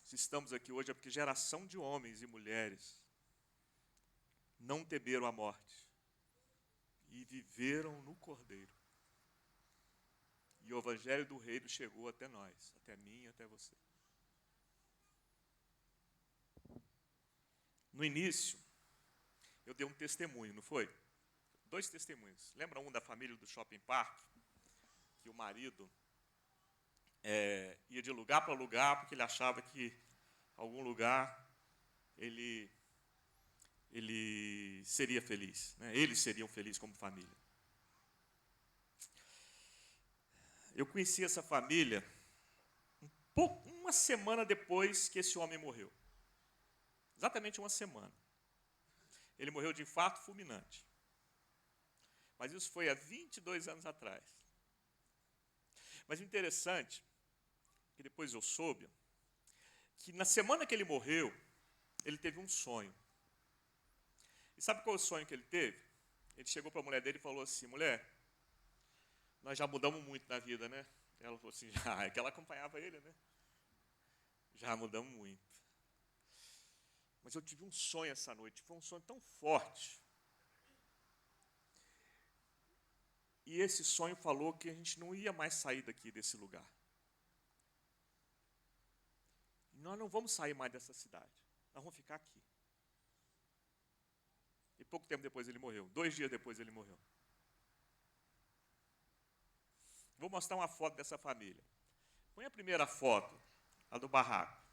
D: Se estamos aqui hoje é porque geração de homens e mulheres não temeram a morte e viveram no cordeiro. E o evangelho do reino chegou até nós, até mim e até você. No início, eu dei um testemunho, não foi? 2 testemunhos. Lembra um da família do Shopping Park? Que o marido ia de lugar para lugar porque ele achava que algum lugar ele seria feliz, né? Eles seriam felizes como família. Eu conheci essa família uma semana depois que esse homem morreu. Exatamente uma semana. Ele morreu de infarto fulminante. Mas isso foi há 22 anos atrás. Mas o interessante, que depois eu soube, que na semana que ele morreu, ele teve um sonho. E sabe qual é o sonho que ele teve? Ele chegou para a mulher dele e falou assim: mulher, nós já mudamos muito na vida, né? Ela falou assim: já, é que ela acompanhava ele, né? Já mudamos muito. Mas eu tive um sonho essa noite, foi um sonho tão forte. E esse sonho falou que a gente não ia mais sair daqui desse lugar. Nós não vamos sair mais dessa cidade. Nós vamos ficar aqui. E pouco tempo depois ele morreu. 2 dias depois ele morreu. Vou mostrar uma foto dessa família. Põe a primeira foto, a do barraco.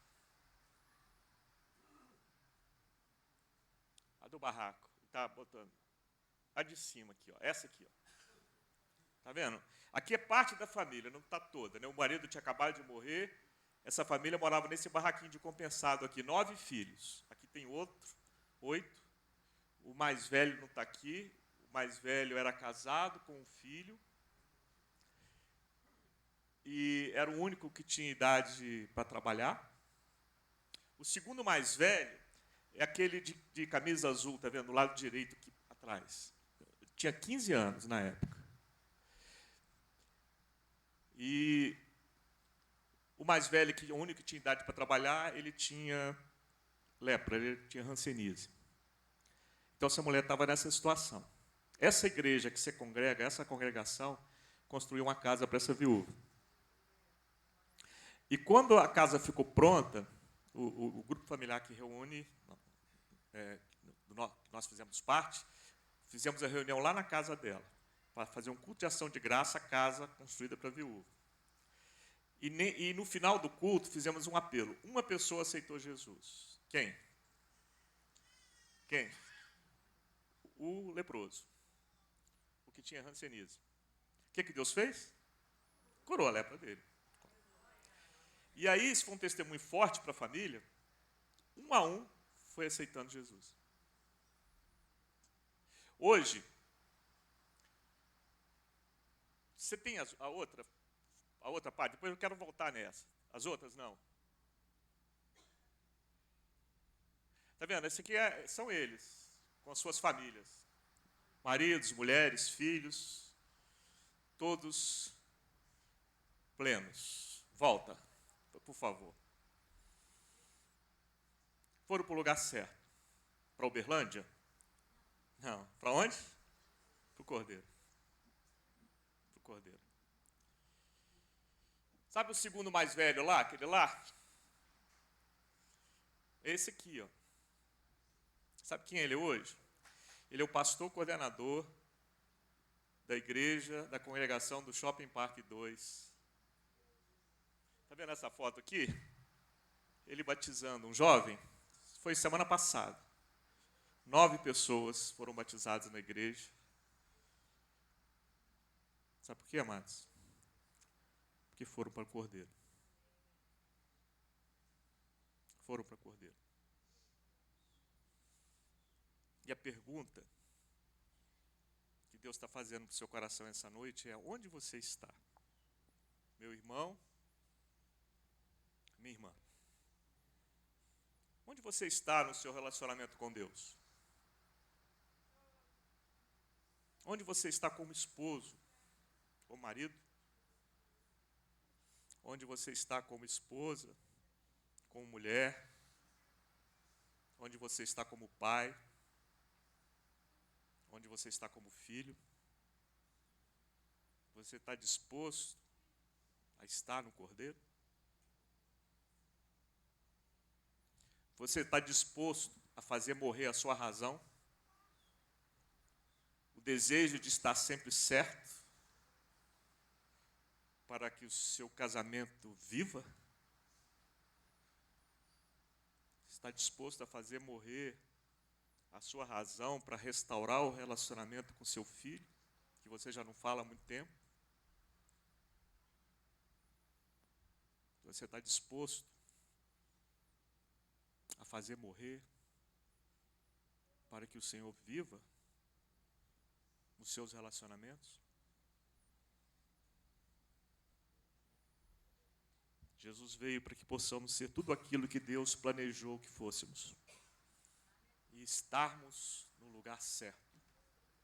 D: A do barraco. Está botando. A de cima aqui, ó. Essa aqui, ó. Tá vendo? Aqui é parte da família, não está toda, né? O marido tinha acabado de morrer. Essa família morava nesse barraquinho de compensado aqui, 9 filhos. Aqui tem outro, 8. O mais velho não está aqui. O mais velho era casado com um filho. E era o único que tinha idade para trabalhar. O segundo mais velho é aquele de camisa azul, tá vendo? Do lado direito aqui atrás. Tinha 15 anos na época. E o mais velho, que o único que tinha idade para trabalhar, ele tinha lepra, ele tinha hanseníase. Então, essa mulher estava nessa situação. Essa igreja que você congrega, essa congregação, construiu uma casa para essa viúva. E quando a casa ficou pronta, o grupo familiar que reúne, nós fizemos parte, fizemos a reunião lá na casa dela, para fazer um culto de ação de graça, a casa construída para a viúva. E no final do culto, fizemos um apelo. Uma pessoa aceitou Jesus. Quem? Quem? O leproso. O que tinha hanseníase. O que Deus fez? Curou a lepra dele. E aí, isso foi um testemunho forte para a família. Um a um, foi aceitando Jesus. Hoje, você tem a outra parte? Depois eu quero voltar nessa. As outras, não. Está vendo? Esse aqui são eles, com as suas famílias. Maridos, mulheres, filhos, todos plenos. Volta, por favor. Foram para o lugar certo. Para Uberlândia? Não. Para onde? Para o Cordeiro. Para o Cordeiro. Sabe o segundo mais velho lá, aquele lá? Esse aqui, ó. Sabe quem ele é hoje? Ele é o pastor coordenador da igreja, da congregação do Shopping Park 2. Está vendo essa foto aqui? Ele batizando um jovem. Foi semana passada. 9 pessoas foram batizadas na igreja. Sabe por quê, amados? Porque foram para o Cordeiro. Foram para o Cordeiro. E a pergunta que Deus está fazendo para o seu coração essa noite é: onde você está? Meu irmão, minha irmã. Onde você está no seu relacionamento com Deus? Onde você está como esposo, como marido? Onde você está como esposa, como mulher? Onde você está como pai? Onde você está como filho? Você está disposto a estar no Cordeiro? Você está disposto a fazer morrer a sua razão? O desejo de estar sempre certo? Para que o seu casamento viva? Está disposto a fazer morrer a sua razão para restaurar o relacionamento com seu filho, que você já não fala há muito tempo? Você está disposto a fazer morrer para que o Senhor viva nos seus relacionamentos? Jesus veio para que possamos ser tudo aquilo que Deus planejou que fôssemos. E estarmos no lugar certo.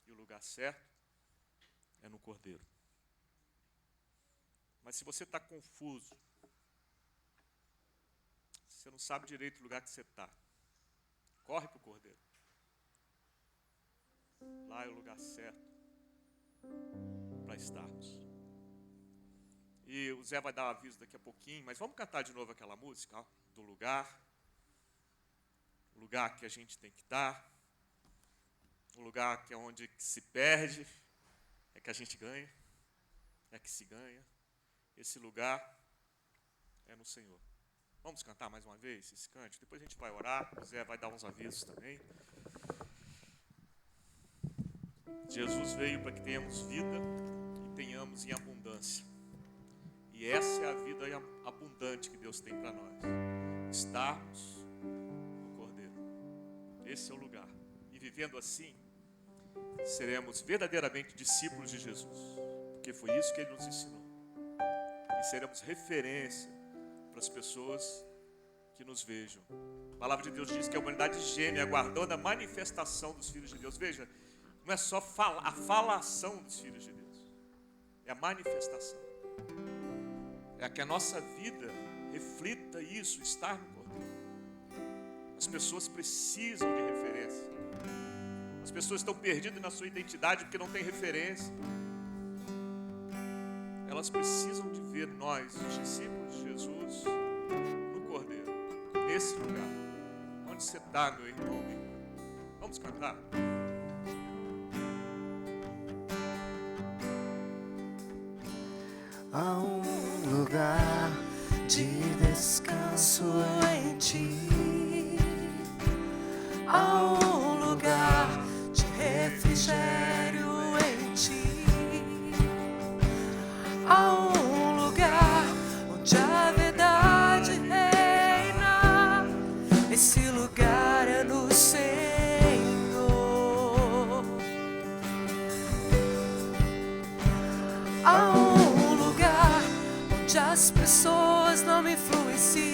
D: E o lugar certo é no Cordeiro. Mas se você está confuso, você não sabe direito o lugar que você está, corre para o Cordeiro. Lá é o lugar certo para estarmos. E o Zé vai dar um aviso daqui a pouquinho, mas vamos cantar de novo aquela música, ó, do lugar. O lugar que a gente tem que estar. O lugar que é onde se perde, é que a gente ganha, é que se ganha. Esse lugar é no Senhor. Vamos cantar mais uma vez esse cântico? Depois a gente vai orar, o Zé vai dar uns avisos também. Jesus veio para que tenhamos vida e tenhamos em abundância. E essa é a vida abundante que Deus tem para nós. Estarmos no Cordeiro. Esse é o lugar. E vivendo assim, seremos verdadeiramente discípulos de Jesus. Porque foi isso que Ele nos ensinou. E seremos referência para as pessoas que nos vejam. A palavra de Deus diz que a humanidade geme aguardando a manifestação dos filhos de Deus. Veja, não é só a falação dos filhos de Deus. É a manifestação. É que a nossa vida reflita isso, estar no Cordeiro. As pessoas precisam de referência. As pessoas estão perdidas na sua identidade porque não tem referência. Elas precisam de ver nós, os discípulos de Jesus, no Cordeiro, nesse lugar. Onde você está, meu irmão, minha irmã? Vamos cantar?
E: Há um lugar de descanso em ti. Há um lugar de refrigério em ti. Há um lugar onde a verdade reina. Esse lugar é no Senhor. Há um lugar onde as pessoas não me influenciam.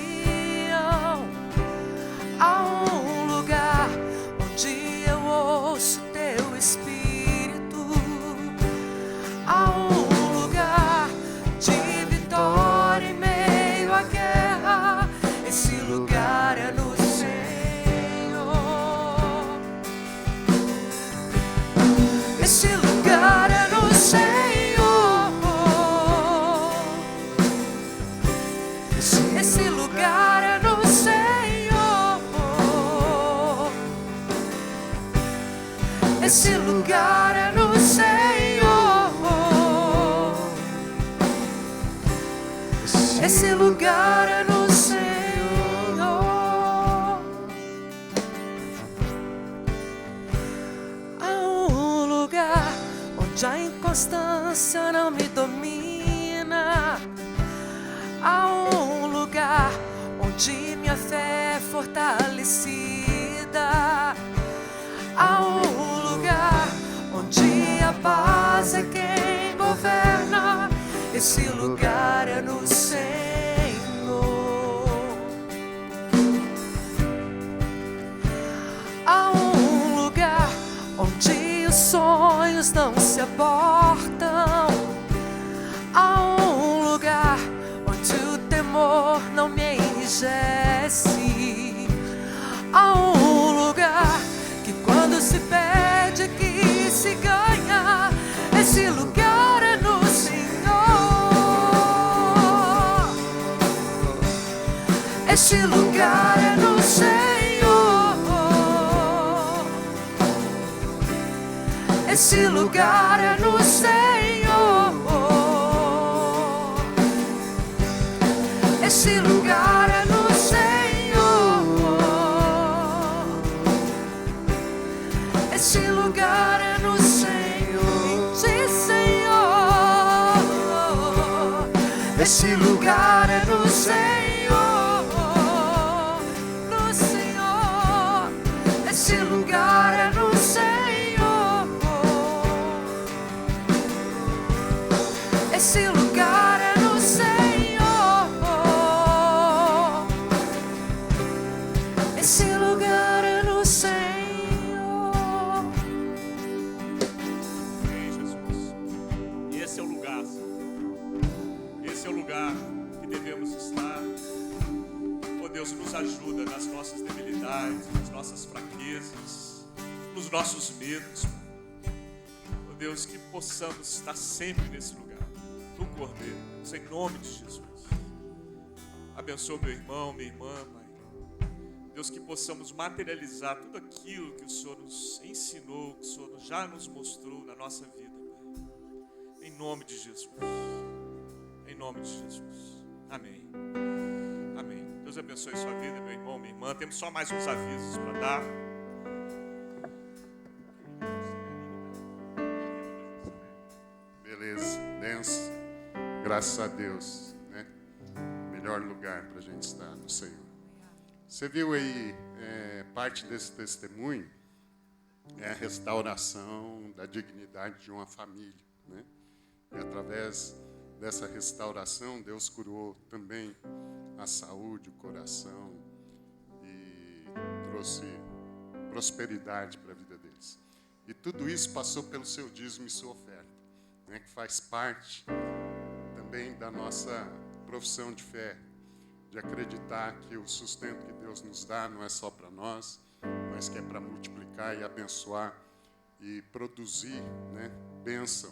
E: Há um lugar onde eu ouço teu Espírito. Há um lugar de vitória em meio Esse lugar é no Senhor. Há um lugar onde a inconstância não me domina. Há um lugar onde minha fé é fortalecida. Há um lugar onde a paz é quem governa. Esse lugar é no Senhor. Há um lugar onde os sonhos não se abortam. Há um lugar onde o temor não me enrijece. Há um lugar que quando se perde que se ganha. Esse lugar é no Senhor. Esse lugar é no Senhor. Esse lugar é no Senhor. Esse lugar é no Senhor. Esse lugar é no Senhor. Sim, Senhor. Esse lugar é no Senhor. No Senhor. Esse lugar é no Senhor. Esse lugar é no Senhor. Esse lugar é no Senhor.
D: Amém, Jesus. E esse é o lugar. Esse é o lugar que devemos estar. Oh Deus, nos ajuda nas nossas debilidades, nas nossas fraquezas, nos nossos medos. Oh Deus, que possamos estar sempre nesse lugar. Do Cordeiro, em nome de Jesus. Abençoa meu irmão, minha irmã, Pai. Deus, que possamos materializar tudo aquilo que o Senhor nos ensinou, que o Senhor já nos mostrou na nossa vida, Pai. Em nome de Jesus. Em nome de Jesus. Amém. Amém. Deus abençoe sua vida, meu irmão, minha irmã. Temos só mais uns avisos para dar.
F: Beleza, denso. Graças a Deus, né? Melhor lugar para a gente estar no Senhor. Você viu aí, parte desse testemunho é a restauração da dignidade de uma família, né? E através dessa restauração, Deus curou também a saúde, o coração e trouxe prosperidade para a vida deles. E tudo isso passou pelo seu dízimo e sua oferta, né? Que faz parte também da nossa profissão de fé, de acreditar que o sustento que Deus nos dá não é só para nós, mas que é para multiplicar e abençoar e produzir, né, bênção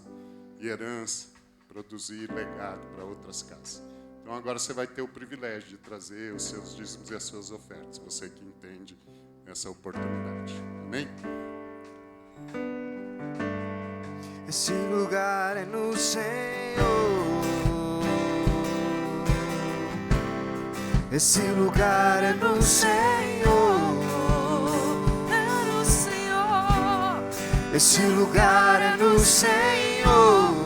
F: e herança, produzir legado para outras casas. Então agora você vai ter o privilégio de trazer os seus dízimos e as suas ofertas, você que entende essa oportunidade. Amém?
A: Esse lugar é no Senhor. Esse lugar é no Senhor.
E: É no Senhor.
A: Esse lugar é no Senhor.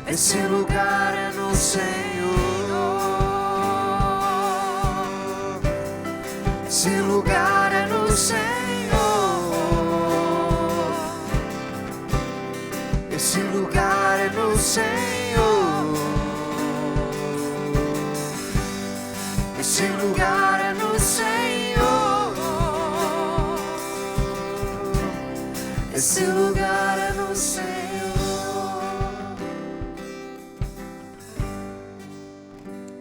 A: Esse lugar é no Senhor. Esse lugar é no Senhor. Esse lugar é no Senhor. Esse lugar é no Senhor. Esse lugar é no Senhor.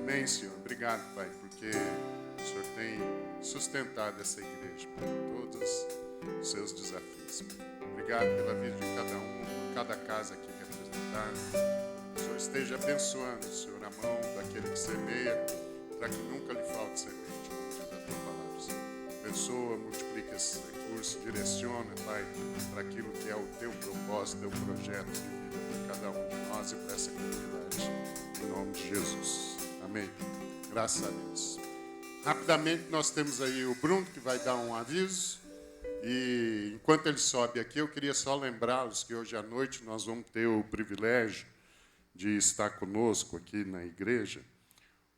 F: Amém, Senhor. Obrigado, Pai, porque o Senhor tem sustentado essa igreja por todos os seus desafios. Obrigado pela vida de cada um, cada casa aqui representada. O Senhor esteja abençoando, Senhor, a mão daquele que semeia, para que nunca lhe falte semente, como diz a tua palavra, Senhor. Abençoa, multiplica esses recursos, direciona, Pai, para aquilo que é o teu propósito, teu projeto de vida para cada cada um de nós e para essa comunidade. Em nome de Jesus. Amém. Graças a Deus. Rapidamente, nós temos aí o Bruno, que vai dar um aviso. E enquanto ele sobe aqui, eu queria só lembrá-los que hoje à noite nós vamos ter o privilégio de estar conosco aqui na igreja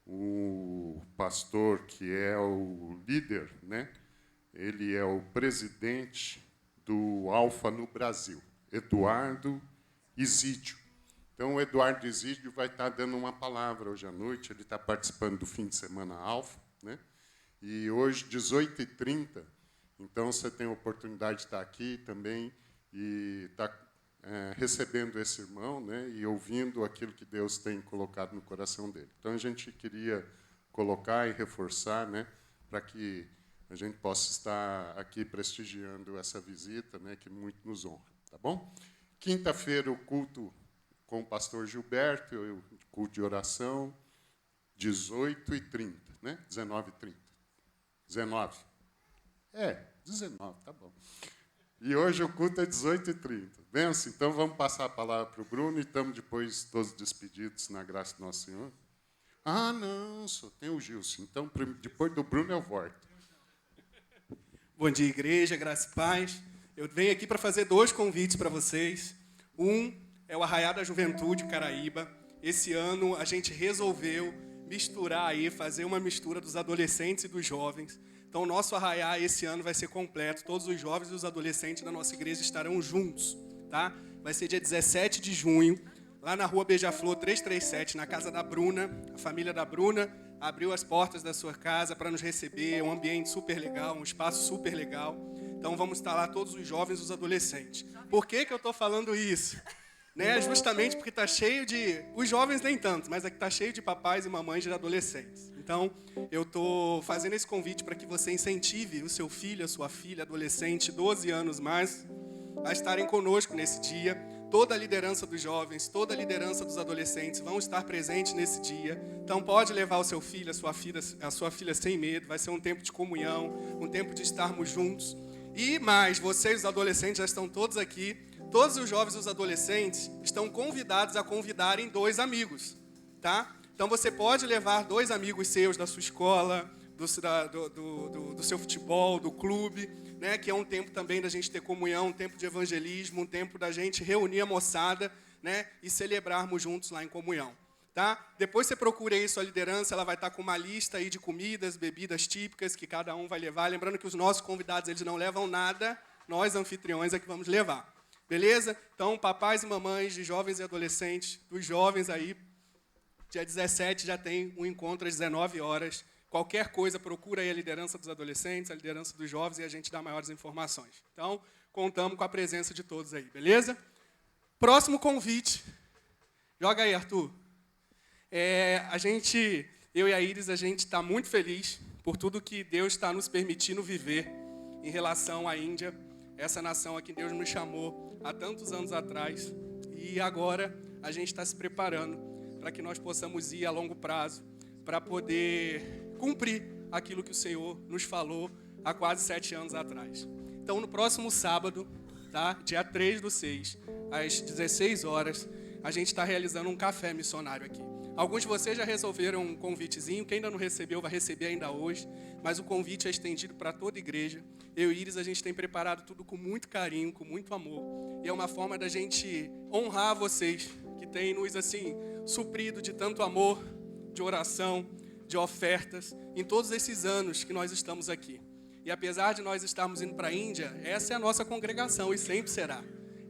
F: o pastor que é o líder, né? Ele é o presidente do Alfa no Brasil, Eduardo Isídio. Então, o Eduardo Isídio vai estar dando uma palavra hoje à noite. Ele está participando do fim de semana Alfa, né? E hoje, 18h30, então você tem a oportunidade de estar aqui também e estar recebendo esse irmão, né? E ouvindo aquilo que Deus tem colocado no coração dele. Então, a gente queria colocar e reforçar, né? Para que a gente possa estar aqui prestigiando essa visita, né? Que muito nos honra, tá bom? Quinta-feira, o culto com o pastor Gilberto, o culto de oração, 18h30, né? 19h30. 19. 19, tá bom. E hoje o culto é 18h30. Benção, então vamos passar a palavra para o Bruno e estamos depois todos despedidos na graça do nosso Senhor. Ah, não, só tem o Gilson. Então, depois do Bruno eu volto.
G: Bom dia, igreja, graça e paz. Eu venho aqui para fazer 2 convites para vocês. Um é o Arraiá da Juventude Caraíba. Esse ano a gente resolveu misturar aí, fazer uma mistura dos adolescentes e dos jovens. Então, o nosso Arraiá esse ano vai ser completo. Todos os jovens e os adolescentes da nossa igreja estarão juntos, tá? Vai ser dia 17 de junho, lá na rua Beija-Flor 337, na casa da Bruna. A família da Bruna abriu as portas da sua casa para nos receber. Um ambiente super legal, um espaço super legal. Então, vamos estar lá todos os jovens e os adolescentes. Por que eu estou falando isso? Né? Justamente porque está cheio de... Os jovens nem tanto, mas aqui está cheio de papais e mamães de adolescentes. Então, eu estou fazendo esse convite para que você incentive o seu filho, a sua filha, adolescente, 12 anos mais, a estarem conosco nesse dia. Toda a liderança dos jovens, toda a liderança dos adolescentes vão estar presentes nesse dia. Então, pode levar o seu filho, a sua filha sem medo. Vai ser um tempo de comunhão, um tempo de estarmos juntos. E mais, vocês, os adolescentes, já estão todos aqui. Todos os jovens e os adolescentes estão convidados a convidarem 2 amigos, tá? Então, você pode levar 2 amigos seus da sua escola, do seu futebol, do clube, né? Que é um tempo também da gente ter comunhão, um tempo de evangelismo, um tempo da gente reunir a moçada, né? E celebrarmos juntos lá em comunhão, tá? Depois você procura aí sua liderança, ela vai estar com uma lista aí de comidas, bebidas típicas que cada um vai levar. Lembrando que os nossos convidados, eles não levam nada, nós, anfitriões, é que vamos levar. Beleza? Então, papais e mamães de jovens e adolescentes, dos jovens aí, dia 17 já tem um encontro às 19 horas. Qualquer coisa, procura aí a liderança dos adolescentes, a liderança dos jovens e a gente dá maiores informações. Então, contamos com a presença de todos aí, beleza? Próximo convite. Joga aí, Arthur. Eu e a Iris, a gente está muito feliz por tudo que Deus está nos permitindo viver em relação à Índia, essa nação a que Deus nos chamou há tantos anos atrás. E agora a gente está se preparando para que nós possamos ir a longo prazo, para poder cumprir aquilo que o Senhor nos falou há quase 7 anos atrás. Então, no próximo sábado, tá? Dia 3/6, às 16 horas, a gente está realizando um café missionário aqui. Alguns de vocês já resolveram um convitezinho, quem ainda não recebeu vai receber ainda hoje, mas o convite é estendido para toda a igreja. Eu e Iris, a gente tem preparado tudo com muito carinho, com muito amor. E é uma forma da gente honrar vocês, que têm nos, assim, suprido de tanto amor, de oração, de ofertas, em todos esses anos que nós estamos aqui. E apesar de nós estarmos indo para a Índia, essa é a nossa congregação e sempre será.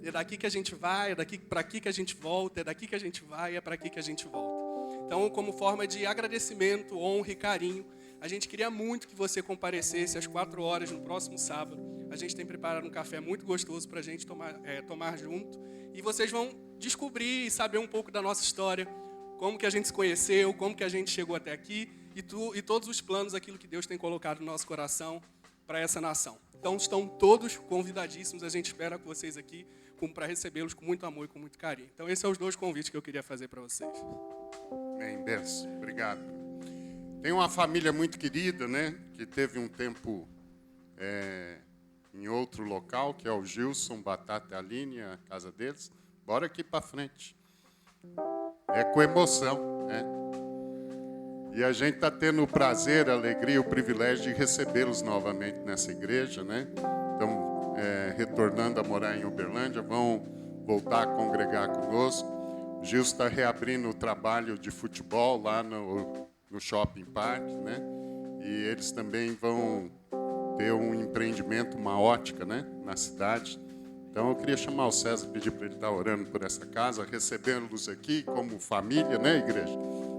G: É daqui que a gente vai, é daqui para aqui que a gente volta, é daqui que a gente vai, é para aqui que a gente volta. Então, como forma de agradecimento, honra e carinho, a gente queria muito que você comparecesse às 4 horas no próximo sábado. A gente tem preparado um café muito gostoso para a gente tomar junto. E vocês vão descobrir e saber um pouco da nossa história, como que a gente se conheceu, como que a gente chegou até aqui e todos os planos, aquilo que Deus tem colocado no nosso coração para essa nação. Então, estão todos convidadíssimos. A gente espera com vocês aqui para recebê-los com muito amor e com muito carinho. Então, esses são os 2 convites que eu queria fazer para vocês.
F: Bem, benção. Obrigado. Tem uma família muito querida, né, que teve um tempo em outro local, que é o Gilson, Batata e Aline, a casa deles. Bora aqui para frente. É com emoção, né? E a gente está tendo o prazer, a alegria, o privilégio de recebê-los novamente nessa igreja, né? Estão retornando a morar em Uberlândia, vão voltar a congregar conosco. O Gilson está reabrindo o trabalho de futebol lá no Shopping Park, né? E eles também vão ter um empreendimento, uma ótica, né? Na cidade. Então, eu queria chamar o César, pedir para ele estar orando por essa casa, recebendo-los aqui como família, né, igreja?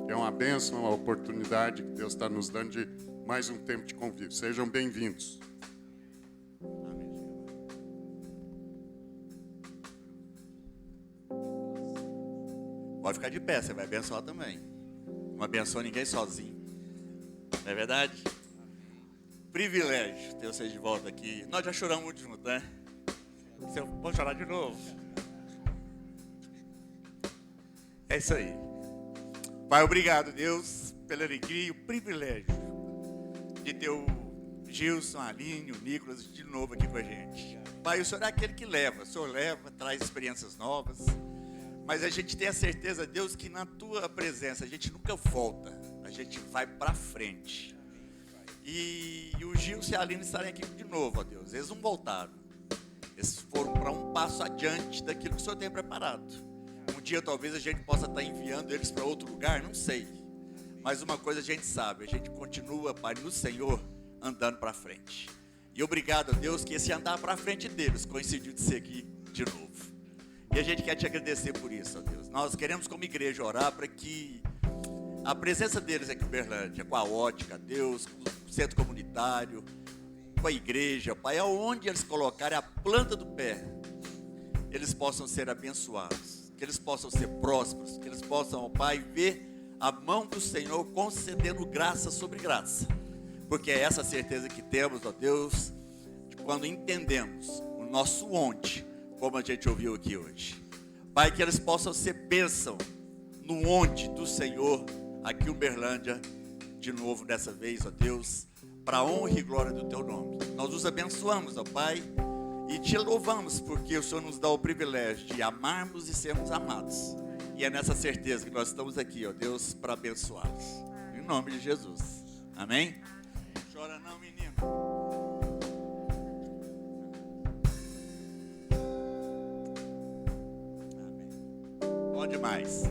F: É uma bênção, uma oportunidade que Deus está nos dando de mais um tempo de convívio. Sejam bem-vindos.
H: Pode ficar de pé, você vai abençoar também. Não abençoa ninguém sozinho. Não é verdade? Privilégio ter vocês de volta aqui. Nós já choramos muito juntos, né? Vou chorar de novo. É isso aí. Pai, obrigado, Deus, pela alegria e o privilégio de ter o Gilson, a Aline, o Nicolas de novo aqui com a gente. Pai, o Senhor é aquele que leva. O Senhor leva, traz experiências novas. Mas a gente tem a certeza, Deus, que na Tua presença a gente nunca volta. A gente vai para frente. E o Gilson e a Aline estarem aqui de novo, ó Deus. Eles não voltaram. Eles foram para um passo adiante daquilo que o Senhor tem preparado. Um dia talvez a gente possa estar enviando eles para outro lugar, não sei. Mas uma coisa a gente sabe, a gente continua, Pai, no Senhor, andando para frente. E obrigado a Deus que esse andar para frente deles coincidiu de ser aqui de novo. E a gente quer te agradecer por isso, ó Deus. Nós queremos como igreja orar para que a presença deles aqui em Uberlândia, com a ótica, Deus, com o centro comunitário, com a igreja, Pai, aonde eles colocarem a planta do pé, eles possam ser abençoados, que eles possam ser prósperos, que eles possam, ó Pai, ver a mão do Senhor concedendo graça sobre graça, porque é essa certeza que temos, ó Deus, de quando entendemos o nosso onde, como a gente ouviu aqui hoje. Pai, que eles possam ser bênção no onde do Senhor, aqui em Uberlândia, de novo dessa vez, ó Deus, para a honra e glória do Teu nome. Nós os abençoamos, ó Pai, e Te louvamos, porque o Senhor nos dá o privilégio de amarmos e sermos amados. E é nessa certeza que nós estamos aqui, ó Deus, para abençoá-los. Em nome de Jesus. Amém? Não chora não, menino. Bom demais.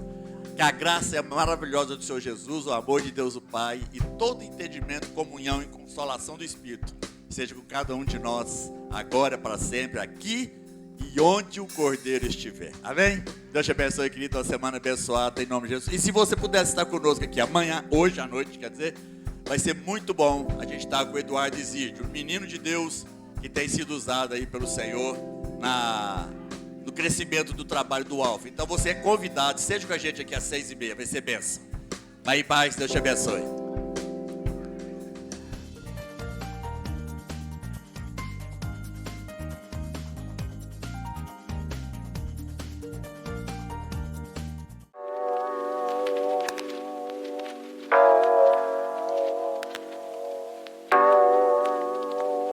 H: Que a graça é maravilhosa do Senhor Jesus, o amor de Deus o Pai e todo entendimento, comunhão e consolação do Espírito seja com cada um de nós, agora, para sempre, aqui e onde o Cordeiro estiver. Amém? Deus te abençoe, querido, uma semana abençoada em nome de Jesus. E se você pudesse estar conosco aqui amanhã, hoje à noite, quer dizer, vai ser muito bom a gente estar com o Eduardo Isídio, um menino de Deus que tem sido usado aí pelo Senhor no crescimento do trabalho do Alfa. Então você é convidado, seja com a gente aqui às 6h30, vai ser bênção. Vai em paz, Deus te abençoe.